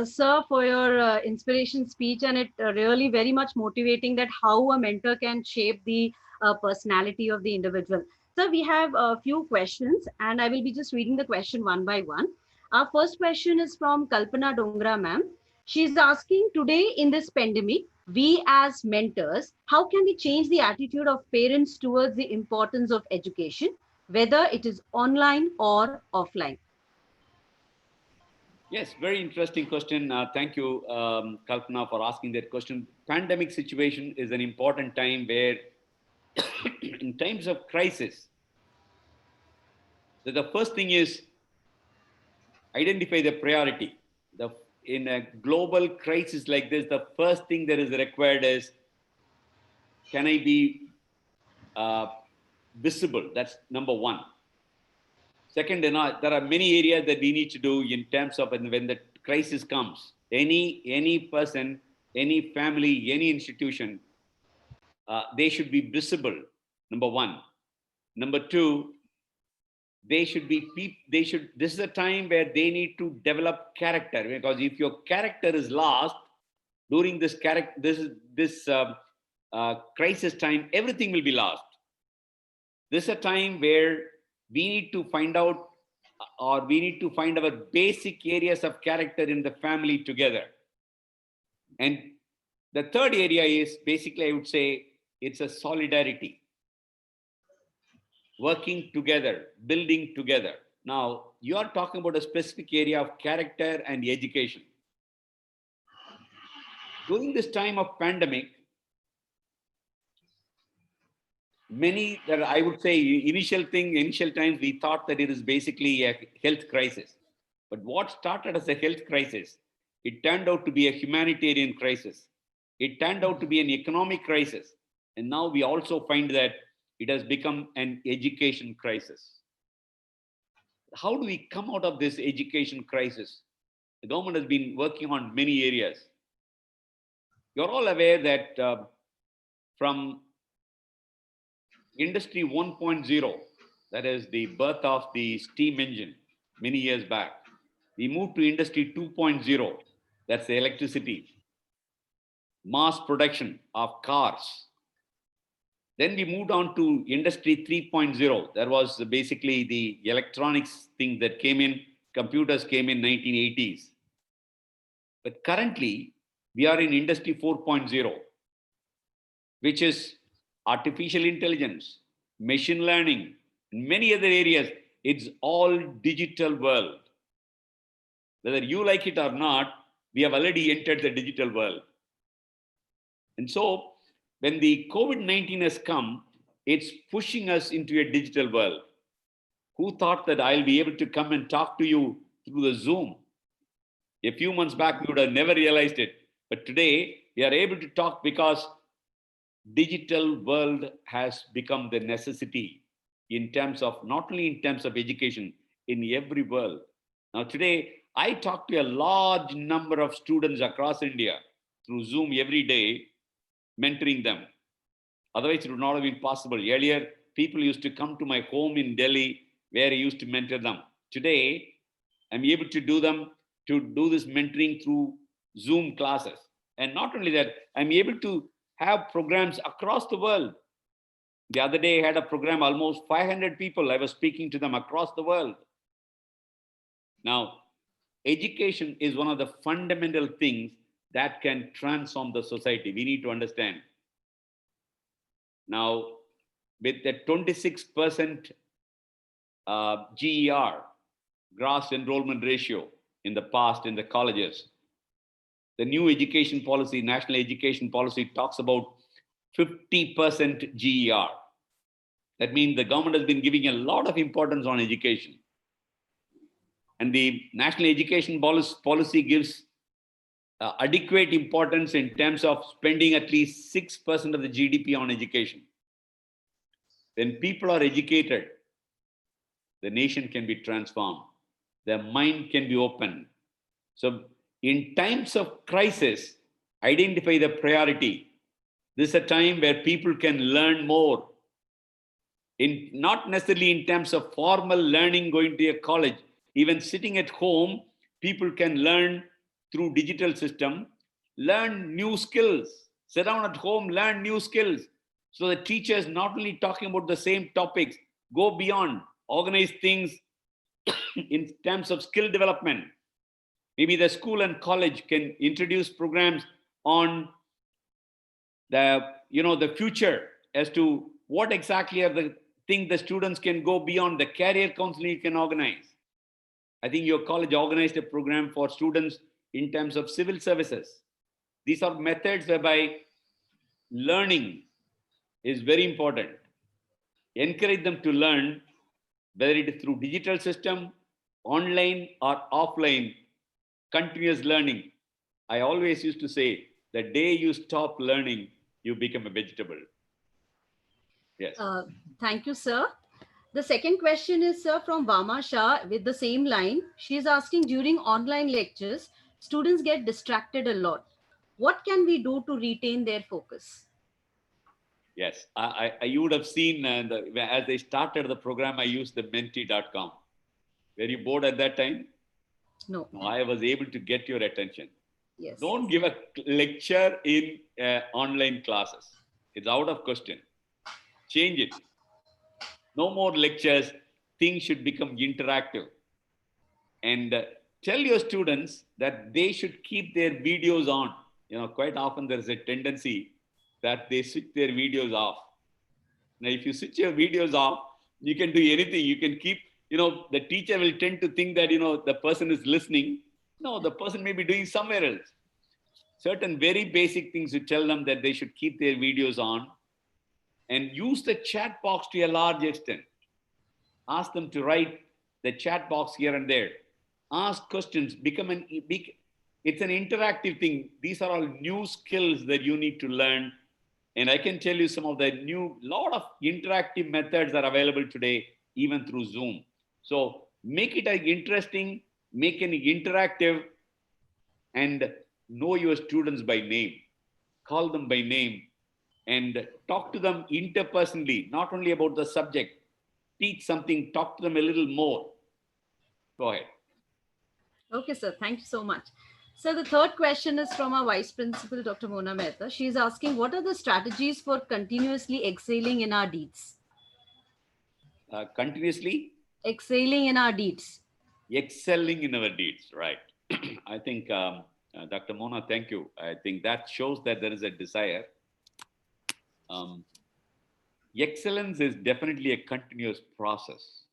sir, for your inspiration speech, and it really very much motivating that how a mentor can shape the personality of the individual. So we have a few questions, and I will be just reading the question one by one. Our first question is from Kalpana Dongra ma'am. She's asking, today in this pandemic, we as mentors, how can we change the attitude of parents towards the importance of education, whether it is online or offline? Yes, very interesting question. Thank you, Kalpana, for asking that question. Pandemic situation is an important time where, in times of crisis, the first thing is identify the priority. In a global crisis like this, the first thing that is required is, can I be visible? That's number one. Second, there are many areas that we need to do in terms of when the crisis comes. Any person, any family, any institution, they should be visible. Number one. Number two, this is a time where they need to develop character, because if your character is lost during this crisis time, everything will be lost. This is a time where we need to find out, or we need to find our basic areas of character in the family together. And the third area is basically, I would say, it's a solidarity. Working together, building together. Now, you are talking about a specific area of character and education. During this time of pandemic, I would say, initial times, we thought that it is basically a health crisis. But what started as a health crisis, it turned out to be a humanitarian crisis. It turned out to be an economic crisis. And now we also find that it has become an education crisis. How do we come out of this education crisis? The government has been working on many areas. You're all aware that from Industry 1.0, that is the birth of the steam engine many years back, we moved to Industry 2.0, that's the electricity, mass production of cars. Then we moved on to Industry 3.0. That was basically the electronics thing that came in, computers came in 1980s. But currently, we are in Industry 4.0, which is artificial intelligence, machine learning, and many other areas. It's all digital world. Whether you like it or not, we have already entered the digital world. And so, when the COVID-19 has come, it's pushing us into a digital world. Who thought that I'll be able to come and talk to you through the Zoom? A few months back, we would have never realized it. But today, we are able to talk because digital world has become the necessity in terms of, not only in terms of education, in every world. Now today, I talk to a large number of students across India through Zoom every day, mentoring them. Otherwise, it would not have been possible. Earlier, people used to come to my home in Delhi where I used to mentor them. Today, I'm able to do this mentoring through Zoom classes. And not only that, I'm able to have programs across the world. The other day, I had a program, almost 500 people. I was speaking to them across the world. Now, education is one of the fundamental things that can transform the society. We need to understand. Now, with the 26% GER, gross enrollment ratio in the past in the colleges, the new education policy, national education policy, talks about 50% GER. That means the government has been giving a lot of importance on education. And the national education policy gives adequate importance in terms of spending at least 6% of the GDP on education. When people are educated, the nation can be transformed. Their mind can be opened. So in times of crisis, identify the priority. This is a time where people can learn more. Not necessarily in terms of formal learning, going to a college. Even sitting at home, people can learn through digital system, learn new skills. Sit down at home, learn new skills. So the teachers not only talking about the same topics, go beyond, organize things in terms of skill development. Maybe the school and college can introduce programs on the future as to what exactly are the things the students can go beyond. The career counseling you can organize. I think your college organized a program for students in terms of civil services. These are methods whereby learning is very important. Encourage them to learn, whether it is through digital system, online or offline, continuous learning. I always used to say, the day you stop learning, you become a vegetable. Yes. Thank you, sir. The second question is, sir, from Vama Shah with the same line. She is asking, during online lectures, students get distracted a lot. What can we do to retain their focus? Yes, you would have seen as they started the program, I used the menti.com. Were you bored at that time? No. I was able to get your attention. Yes. Don't give a lecture in online classes. It's out of question. Change it. No more lectures. Things should become interactive. And tell your students that they should keep their videos on. Quite often there's a tendency that they switch their videos off. Now, if you switch your videos off, you can do anything. You can keep, the teacher will tend to think that, the person is listening. No, the person may be doing somewhere else. Certain very basic things to tell them that they should keep their videos on and use the chat box to a large extent. Ask them to write the chat box here and there. Ask questions, it's an interactive thing. These are all new skills that you need to learn. And I can tell you some of the lot of interactive methods are available today, even through Zoom. So make it interesting, make it interactive, and know your students by name. Call them by name and talk to them interpersonally, not only about the subject. Teach something, talk to them a little more. Go ahead. Okay, sir. Thank you so much. So the third question is from our Vice Principal, Dr. Mona Mehta. She is asking, what are the strategies for continuously excelling in our deeds? Continuously? Excelling in our deeds. Excelling in our deeds, right. I think, Dr. Mona, thank you. I think that shows that there is a desire. Excellence is definitely a continuous process.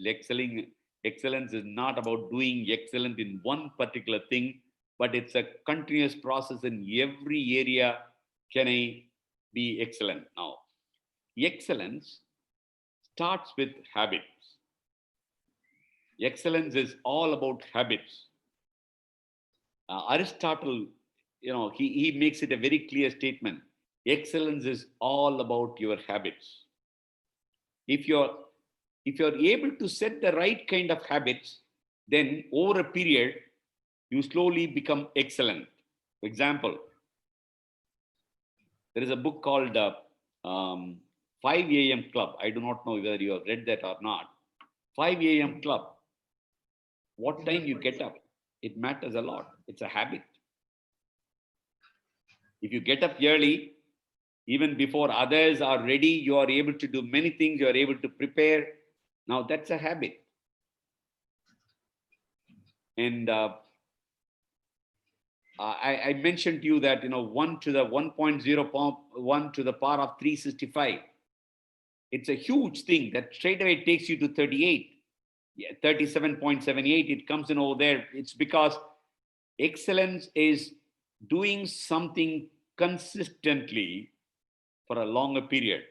Excellence is not about doing excellent in one particular thing, but it's a continuous process in every area. Can I be excellent? Now, excellence starts with habits. Excellence is all about habits. Aristotle, he makes it a very clear statement. Excellence is all about your habits. If you're able to set the right kind of habits, then over a period, you slowly become excellent. For example, there is a book called 5 a.m. Club. I do not know whether you have read that or not. 5 a.m. Club. what time you get up, it matters a lot. It's a habit. If you get up early, even before others are ready, you are able to do many things, you are able to prepare. Now that's a habit. And I mentioned to you that, 1 to the 1.01 to the power of 365. It's a huge thing that straight away takes you to 38. Yeah, 37.78, it comes in over there. It's because excellence is doing something consistently for a longer period.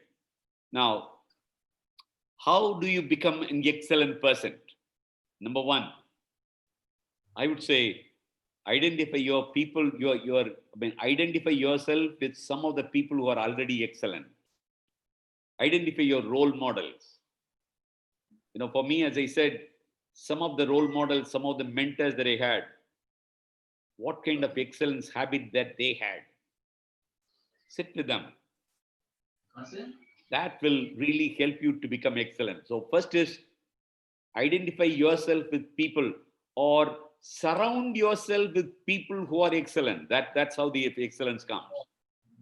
Now, how do you become an excellent person? Number one, I would say, identify your people, identify yourself with some of the people who are already excellent. Identify your role models. For me, as I said, some of the role models, some of the mentors that I had, what kind of excellence habit that they had. Sit with them. That will really help you to become excellent. So first is identify yourself with people, or surround yourself with people who are excellent. That's how the excellence comes.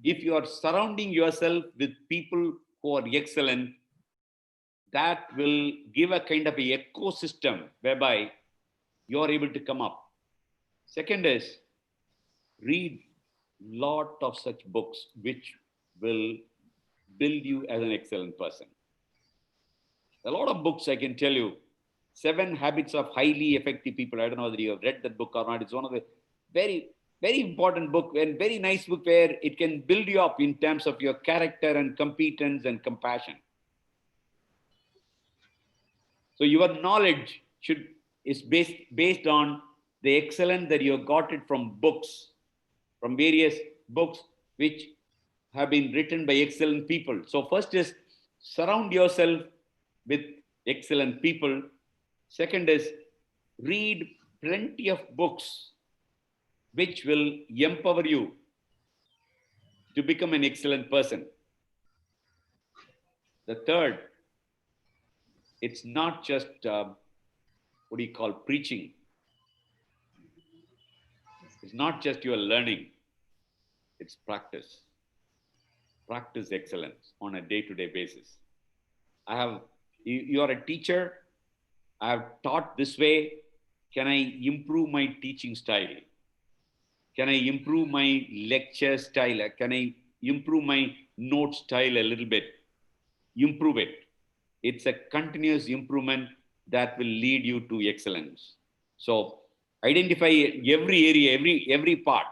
If you are surrounding yourself with people who are excellent, that will give a kind of a ecosystem whereby you are able to come up. Second is read lot of such books which will build you as an excellent person. A lot of books, I can tell you. 7 Habits of Highly Effective People. I don't know whether you have read that book or not. It's one of the very, very important book and very nice book where it can build you up in terms of your character and competence and compassion. So your knowledge is based on the excellence that you got it from books, from various books which have been written by excellent people. So first is surround yourself with excellent people. Second is read plenty of books which will empower you to become an excellent person. The third, it's not just preaching. It's not just your learning, it's practice. Practice excellence on a day-to-day basis. You are a teacher, I have taught this way. Can I improve my teaching style? Can I improve my lecture style? Can I improve my note style a little bit? Improve it. It's a continuous improvement that will lead you to excellence. So identify every area, every part.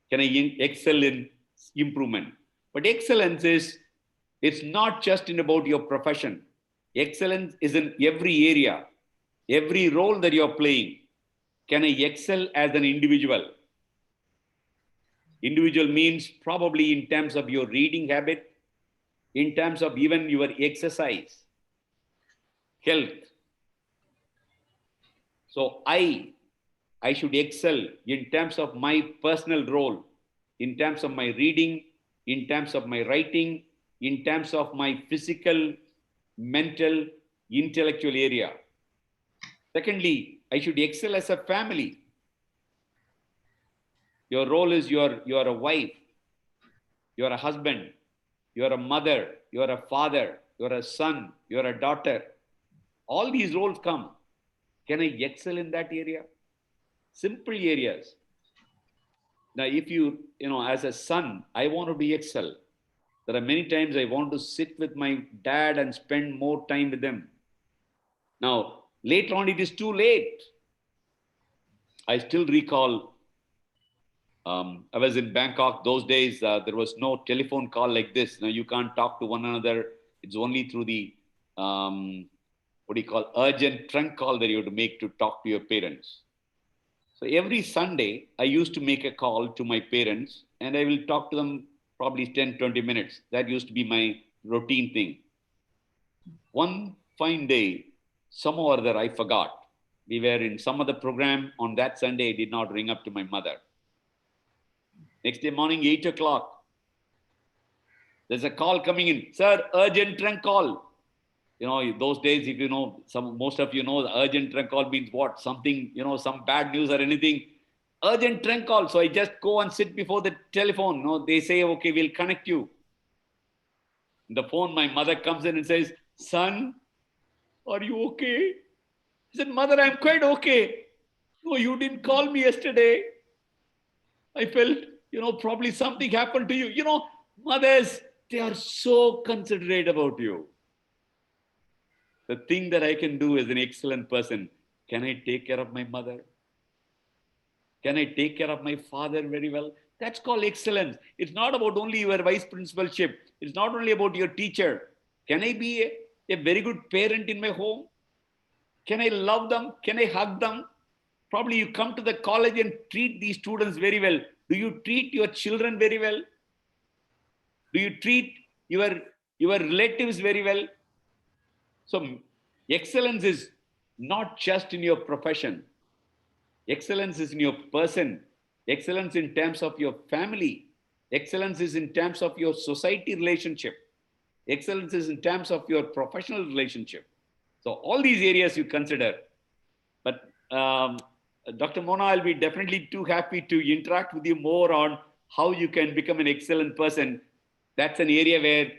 Can I excel in improvement? But excellence it's not just about your profession. Excellence is in every area, every role that you're playing. Can I excel as an individual? Individual means probably in terms of your reading habit, in terms of even your exercise, health. So I should excel in terms of my personal role, in terms of my reading, in terms of my writing, in terms of my physical, mental, intellectual area. Secondly, I should excel as a family. Your role is you are a wife, you are a husband, you are a mother, you are a father, you are a son, you are a daughter. All these roles come. Can I excel in that area? Simple areas. Now, if you as a son, I want to be excel. There are many times I want to sit with my dad and spend more time with them. Now, later on, it is too late. I still recall, I was in Bangkok those days. There was no telephone call like this. Now, you can't talk to one another. It's only through the, urgent trunk call that you have to make to talk to your parents. So every Sunday, I used to make a call to my parents and I will talk to them probably 10, 20 minutes. That used to be my routine thing. One fine day, somehow or other, I forgot. We were in some other program. On that Sunday, I did not ring up to my mother. Next day morning, 8 o'clock, there's a call coming in. Sir, urgent trunk call. Those days, if most of you know, the urgent trunk call means what? Something, some bad news or anything. Urgent trunk call. So I just go and sit before the telephone. They say, okay, we'll connect you. The phone, my mother comes in and says, son, are you okay? I said, mother, I'm quite okay. No, you didn't call me yesterday. I felt, probably something happened to you. Mothers, they are so considerate about you. The thing that I can do as an excellent person, can I take care of my mother? Can I take care of my father very well? That's called excellence. It's not about only your vice principalship. It's not only about your teacher. Can I be a very good parent in my home? Can I love them? Can I hug them? Probably you come to the college and treat these students very well. Do you treat your children very well? Do you treat your relatives very well? So excellence is not just in your profession. Excellence is in your person. Excellence in terms of your family. Excellence is in terms of your society relationship. Excellence is in terms of your professional relationship. So all these areas you consider. But Dr. Mona, I'll be definitely too happy to interact with you more on how you can become an excellent person. That's an area where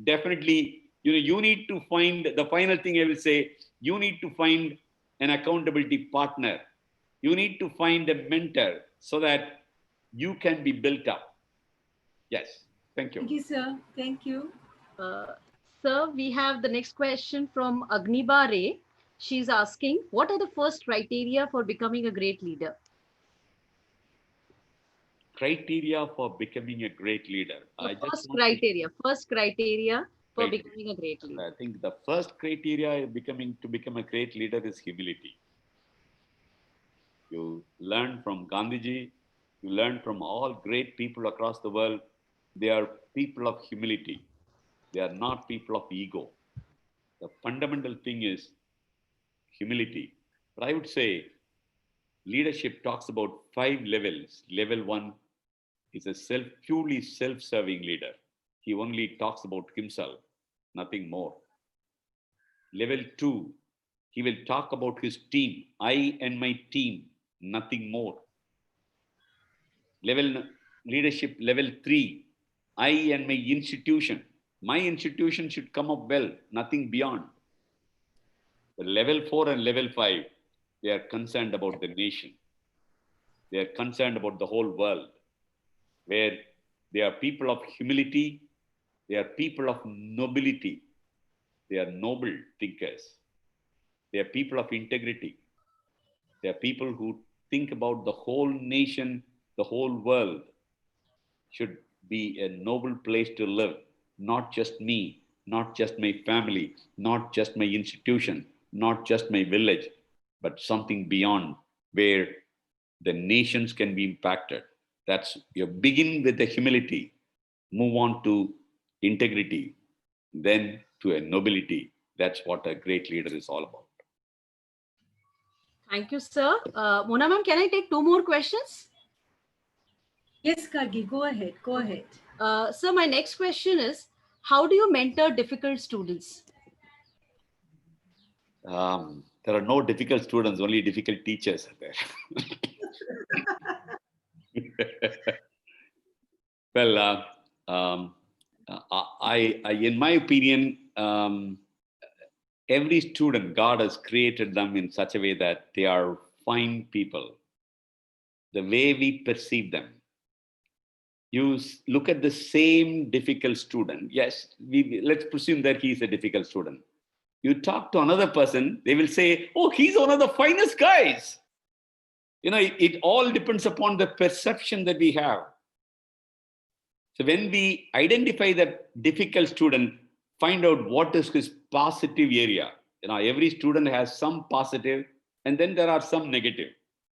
definitely, you need to find, the final thing I will say, you need to find an accountability partner. You need to find a mentor so that you can be built up. Yes, thank you. Thank you, sir. Thank you. Sir, we have the next question from Agniba Ray. She's asking, what are the first criteria for becoming a great leader? Criteria for becoming a great leader. First criteria for becoming a great leader. I think the first criteria to become a great leader is humility. You learn from Gandhiji, you learn from all great people across the world. They are people of humility. They are not people of ego. The fundamental thing is humility. But I would say leadership talks about 5 levels. Level 1 is a purely self-serving leader. He only talks about himself, nothing more. Level 2, he will talk about his team. I and my team, nothing more. Leadership level 3, I and my institution. My institution should come up well, nothing beyond. The level 4 and level 5, they are concerned about the nation. They are concerned about the whole world, where they are people of humility, they are people of nobility, they are noble thinkers, they are people of integrity, they are people who think about the whole nation, the whole world should be a noble place to live, not just me, not just my family, not just my institution, not just my village, but something beyond where the nations can be impacted. That's, you begin with the humility, move on to integrity, then to a nobility. That's what a great leader is all about. Thank you, sir. Mona ma'am, can I take 2 more questions? Yes, Kargi, go ahead. Go ahead. Sir, my next question is, how do you mentor difficult students? There are no difficult students, only difficult teachers are there. Well, in my opinion, every student, God has created them in such a way that they are fine people. The way we perceive them. You look at the same difficult student. Yes, let's presume that he is a difficult student. You talk to another person, they will say, oh, he's one of the finest guys. It all depends upon the perception that we have. So when we identify the difficult student, find out what is his positive area. Every student has some positive and then there are some negative.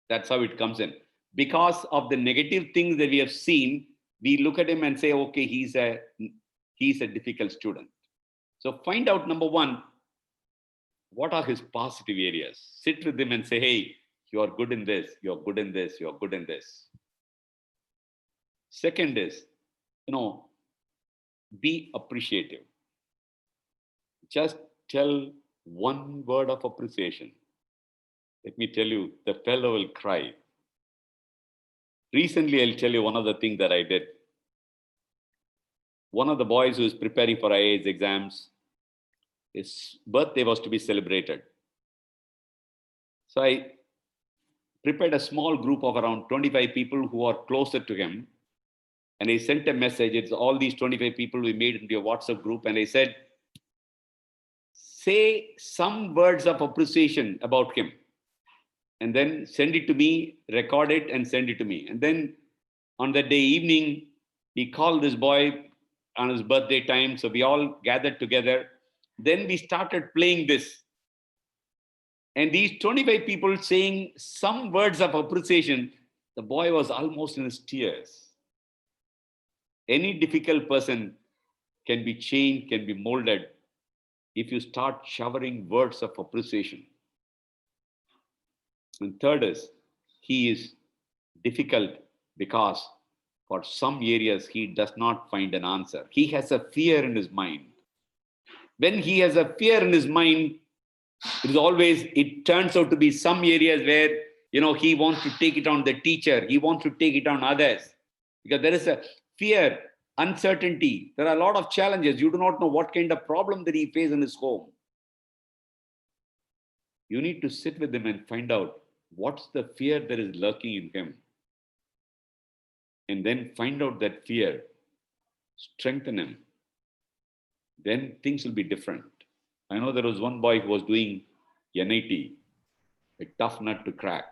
That's how it comes in. Because of the negative things that we have seen, we look at him and say, okay, he's a difficult student. So find out, number 1, what are his positive areas? Sit with him and say, hey, you are good in this, you're good in this, you're good in this. Second is, be appreciative. Just tell one word of appreciation, let me tell you, the fellow will cry. Recently, I'll tell you one of the things that I did. One of the boys who is preparing for IAS exams, his birthday was to be celebrated. So I prepared a small group of around 25 people who are closer to him. And I sent a message. It's all these 25 people we made into a WhatsApp group. And I said, say some words of appreciation about him. And then send it to me, record it and send it to me. And then on that day evening, he called this boy on his birthday time. So we all gathered together. Then we started playing this. And these 25 people saying some words of appreciation, the boy was almost in his tears. Any difficult person can be changed, can be molded if you start showering words of appreciation. And third is, he is difficult because for some areas he does not find an answer. He has a fear in his mind. When he has a fear in his mind, it turns out to be some areas where, he wants to take it on the teacher. He wants to take it on others. Because there is a fear, uncertainty. There are a lot of challenges. You do not know what kind of problem that he faces in his home. You need to sit with him and find out what's the fear that is lurking in him. And then find out that fear, strengthen him. Then things will be different. I know there was one boy who was doing NIT, a tough nut to crack.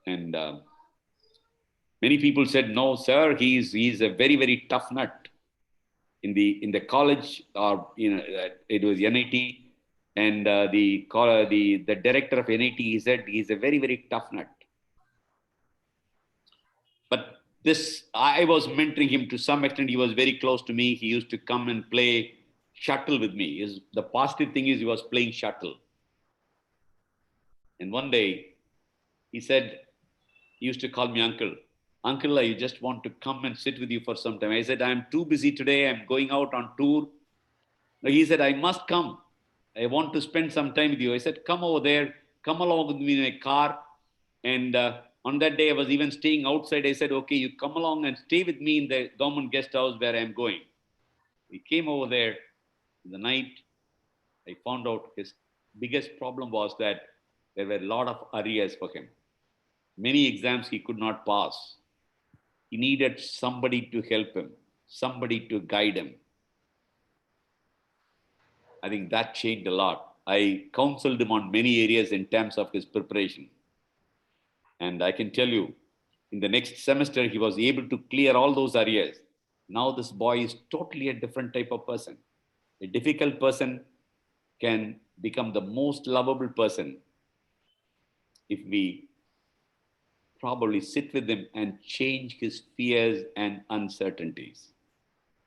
And many people said, no, sir, he's a very, very tough nut. In the college, it was NIT, and the director of NIT, he said he's a very, very tough nut. But I was mentoring him to some extent. He was very close to me. He used to come and play shuttle with me. The positive thing is he was playing shuttle. And one day he said, he used to call me uncle. Uncle, I just want to come and sit with you for some time. I said, I'm too busy today. I'm going out on tour. He said, I must come. I want to spend some time with you. I said, come over there. Come along with me in a car. And on that day, I was even staying outside. I said, okay, you come along and stay with me in the government guest house where I'm going. We came over there in the night. I found out his biggest problem was that there were a lot of arrears for him. Many exams he could not pass. He needed somebody to help him, somebody to guide him. I think that changed a lot. I counseled him on many areas in terms of his preparation. And I can tell you, in the next semester, he was able to clear all those areas. Now this boy is totally a different type of person. A difficult person can become the most lovable person if we probably sit with him and change his fears and uncertainties.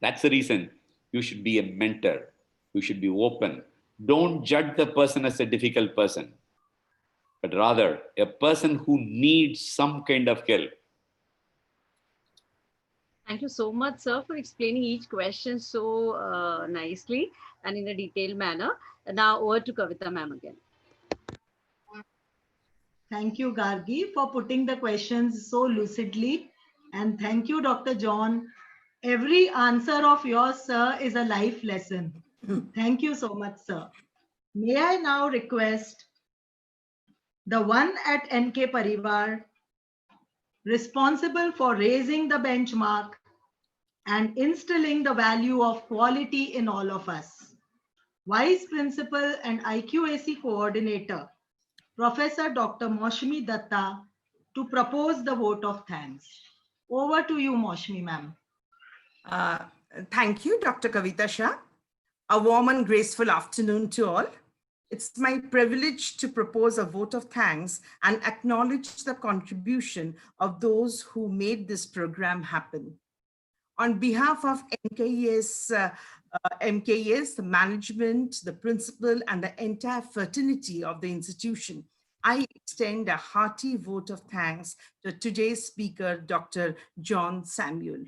That's the reason you should be a mentor. You should be open. Don't judge the person as a difficult person, but rather a person who needs some kind of help. Thank you so much, sir, for explaining each question so nicely and in a detailed manner. Now over to Kavita ma'am again. Thank you, Gargi, for putting the questions so lucidly. And thank you, Dr. John. Every answer of yours, sir, is a life lesson. Thank you so much, sir. May I now request the one at NK Parivar responsible for raising the benchmark and instilling the value of quality in all of us, Vice Principal and IQAC Coordinator, Professor Dr. Maushami Datta, to propose the vote of thanks. Over to you, Maushami ma'am. Thank you, Dr. Kavita Shah. A warm and graceful afternoon to all. It's my privilege to propose a vote of thanks and acknowledge the contribution of those who made this program happen. On behalf of MKS, the management, the principal, and the entire fraternity of the institution, I extend a hearty vote of thanks to today's speaker, Dr. John Samuel.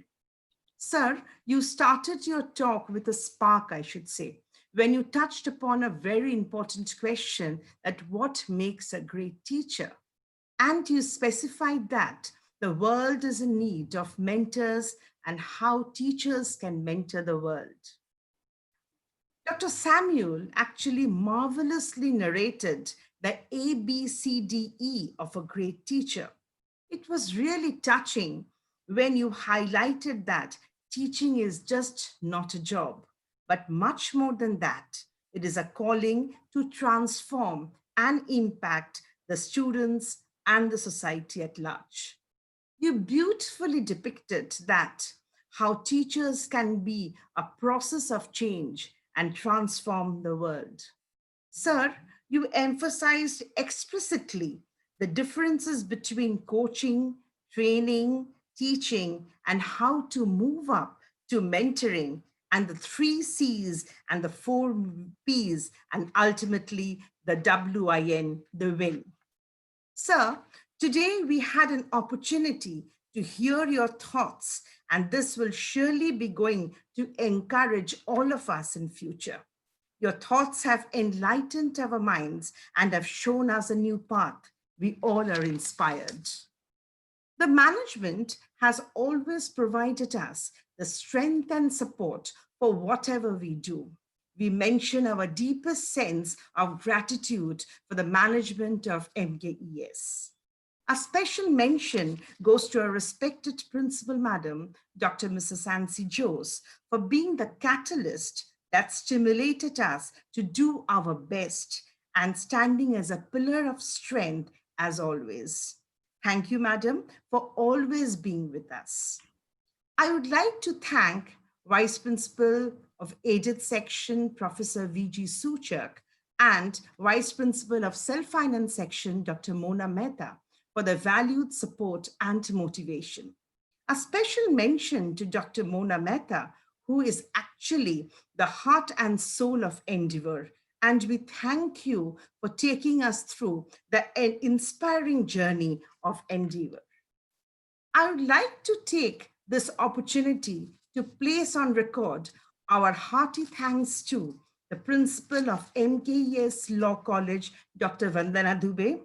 Sir, you started your talk with a spark, I should say, when you touched upon a very important question, that what makes a great teacher? And you specified that the world is in need of mentors and how teachers can mentor the world. Dr. Samuel actually marvelously narrated the ABCDE of a great teacher. It was really touching when you highlighted that teaching is just not a job, but much more than that. It is a calling to transform and impact the students and the society at large. You beautifully depicted that, how teachers can be a process of change and transform the world. Sir, you emphasized explicitly the differences between coaching, training, teaching, and how to move up to mentoring, and the 3 C's and the 4 P's, and ultimately the WIN, the win. Sir, today we had an opportunity to hear your thoughts, and this will surely be going to encourage all of us in future. Your thoughts have enlightened our minds and have shown us a new path. We all are inspired. The management has always provided us the strength and support for whatever we do. We mention our deepest sense of gratitude for the management of MKES. A special mention goes to our respected principal, Madam, Dr. Mrs. Nancy Jose, for being the catalyst that stimulated us to do our best and standing as a pillar of strength as always. Thank you, Madam, for always being with us. I would like to thank Vice Principal of Aided Section, Professor V.G. Suchak, and Vice Principal of Self-Finance Section, Dr. Mona Mehta, for their valued support and motivation. A special mention to Dr. Mona Mehta, who is actually the heart and soul of Endeavor. And we thank you for taking us through the inspiring journey of Endeavor. I would like to take this opportunity to place on record our hearty thanks to the principal of MKES Law College, Dr. Vandana Dubey,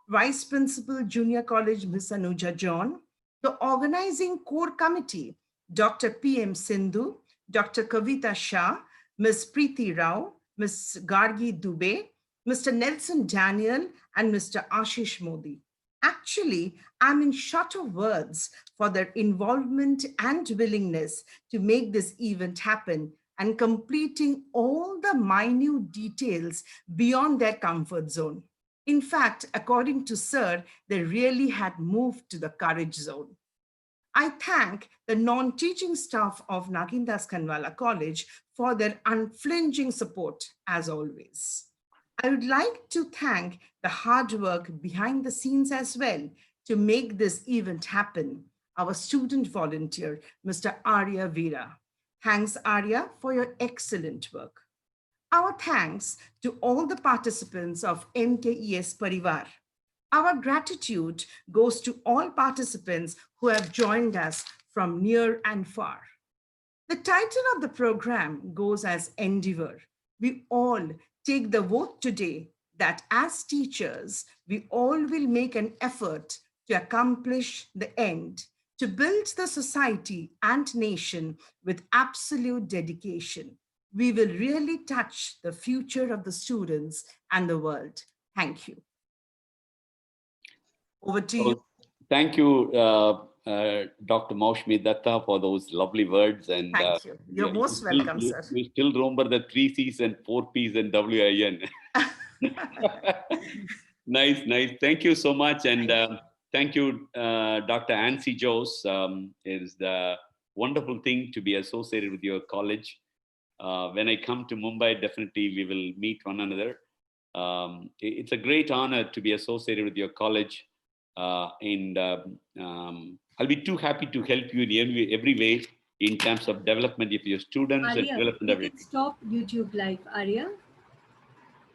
Vice Principal, Junior College, Ms. Anuja John, the organizing core committee, Dr. P.M. Sindhu, Dr. Kavita Shah, Ms. Preeti Rao, Ms. Gargi Dubey, Mr. Nelson Daniel, and Mr. Ashish Modi. Actually, I'm in short of words for their involvement and willingness to make this event happen and completing all the minute details beyond their comfort zone. In fact, according to Sir, they really had moved to the courage zone. I thank the non-teaching staff of Nagindas Kanwala College for their unflinching support as always. I would like to thank the hard work behind the scenes as well to make this event happen. Our student volunteer, Mr. Arya Veera. Thanks, Arya, for your excellent work. Our thanks to all the participants of MKES Parivar. Our gratitude goes to all participants who have joined us from near and far. The title of the program goes as Endeavor. We all take the vote today that as teachers, we all will make an effort to accomplish the end, to build the society and nation with absolute dedication. We will really touch the future of the students and the world. Thank you. Over to you. Thank you, Dr. Maushmi Datta, for those lovely words. And thank you. You're most welcome, sir. We still remember the 3 C's and 4 P's and WIN. Nice, nice. Thank you so much. And thank you, Dr. Nancy Jose. It is the wonderful thing to be associated with your college. When I come to Mumbai, definitely we will meet one another. It's a great honor to be associated with your college. I'll be too happy to help you in every way in terms of development of your students Arya, and development you of everything. can stop YouTube live, Arya.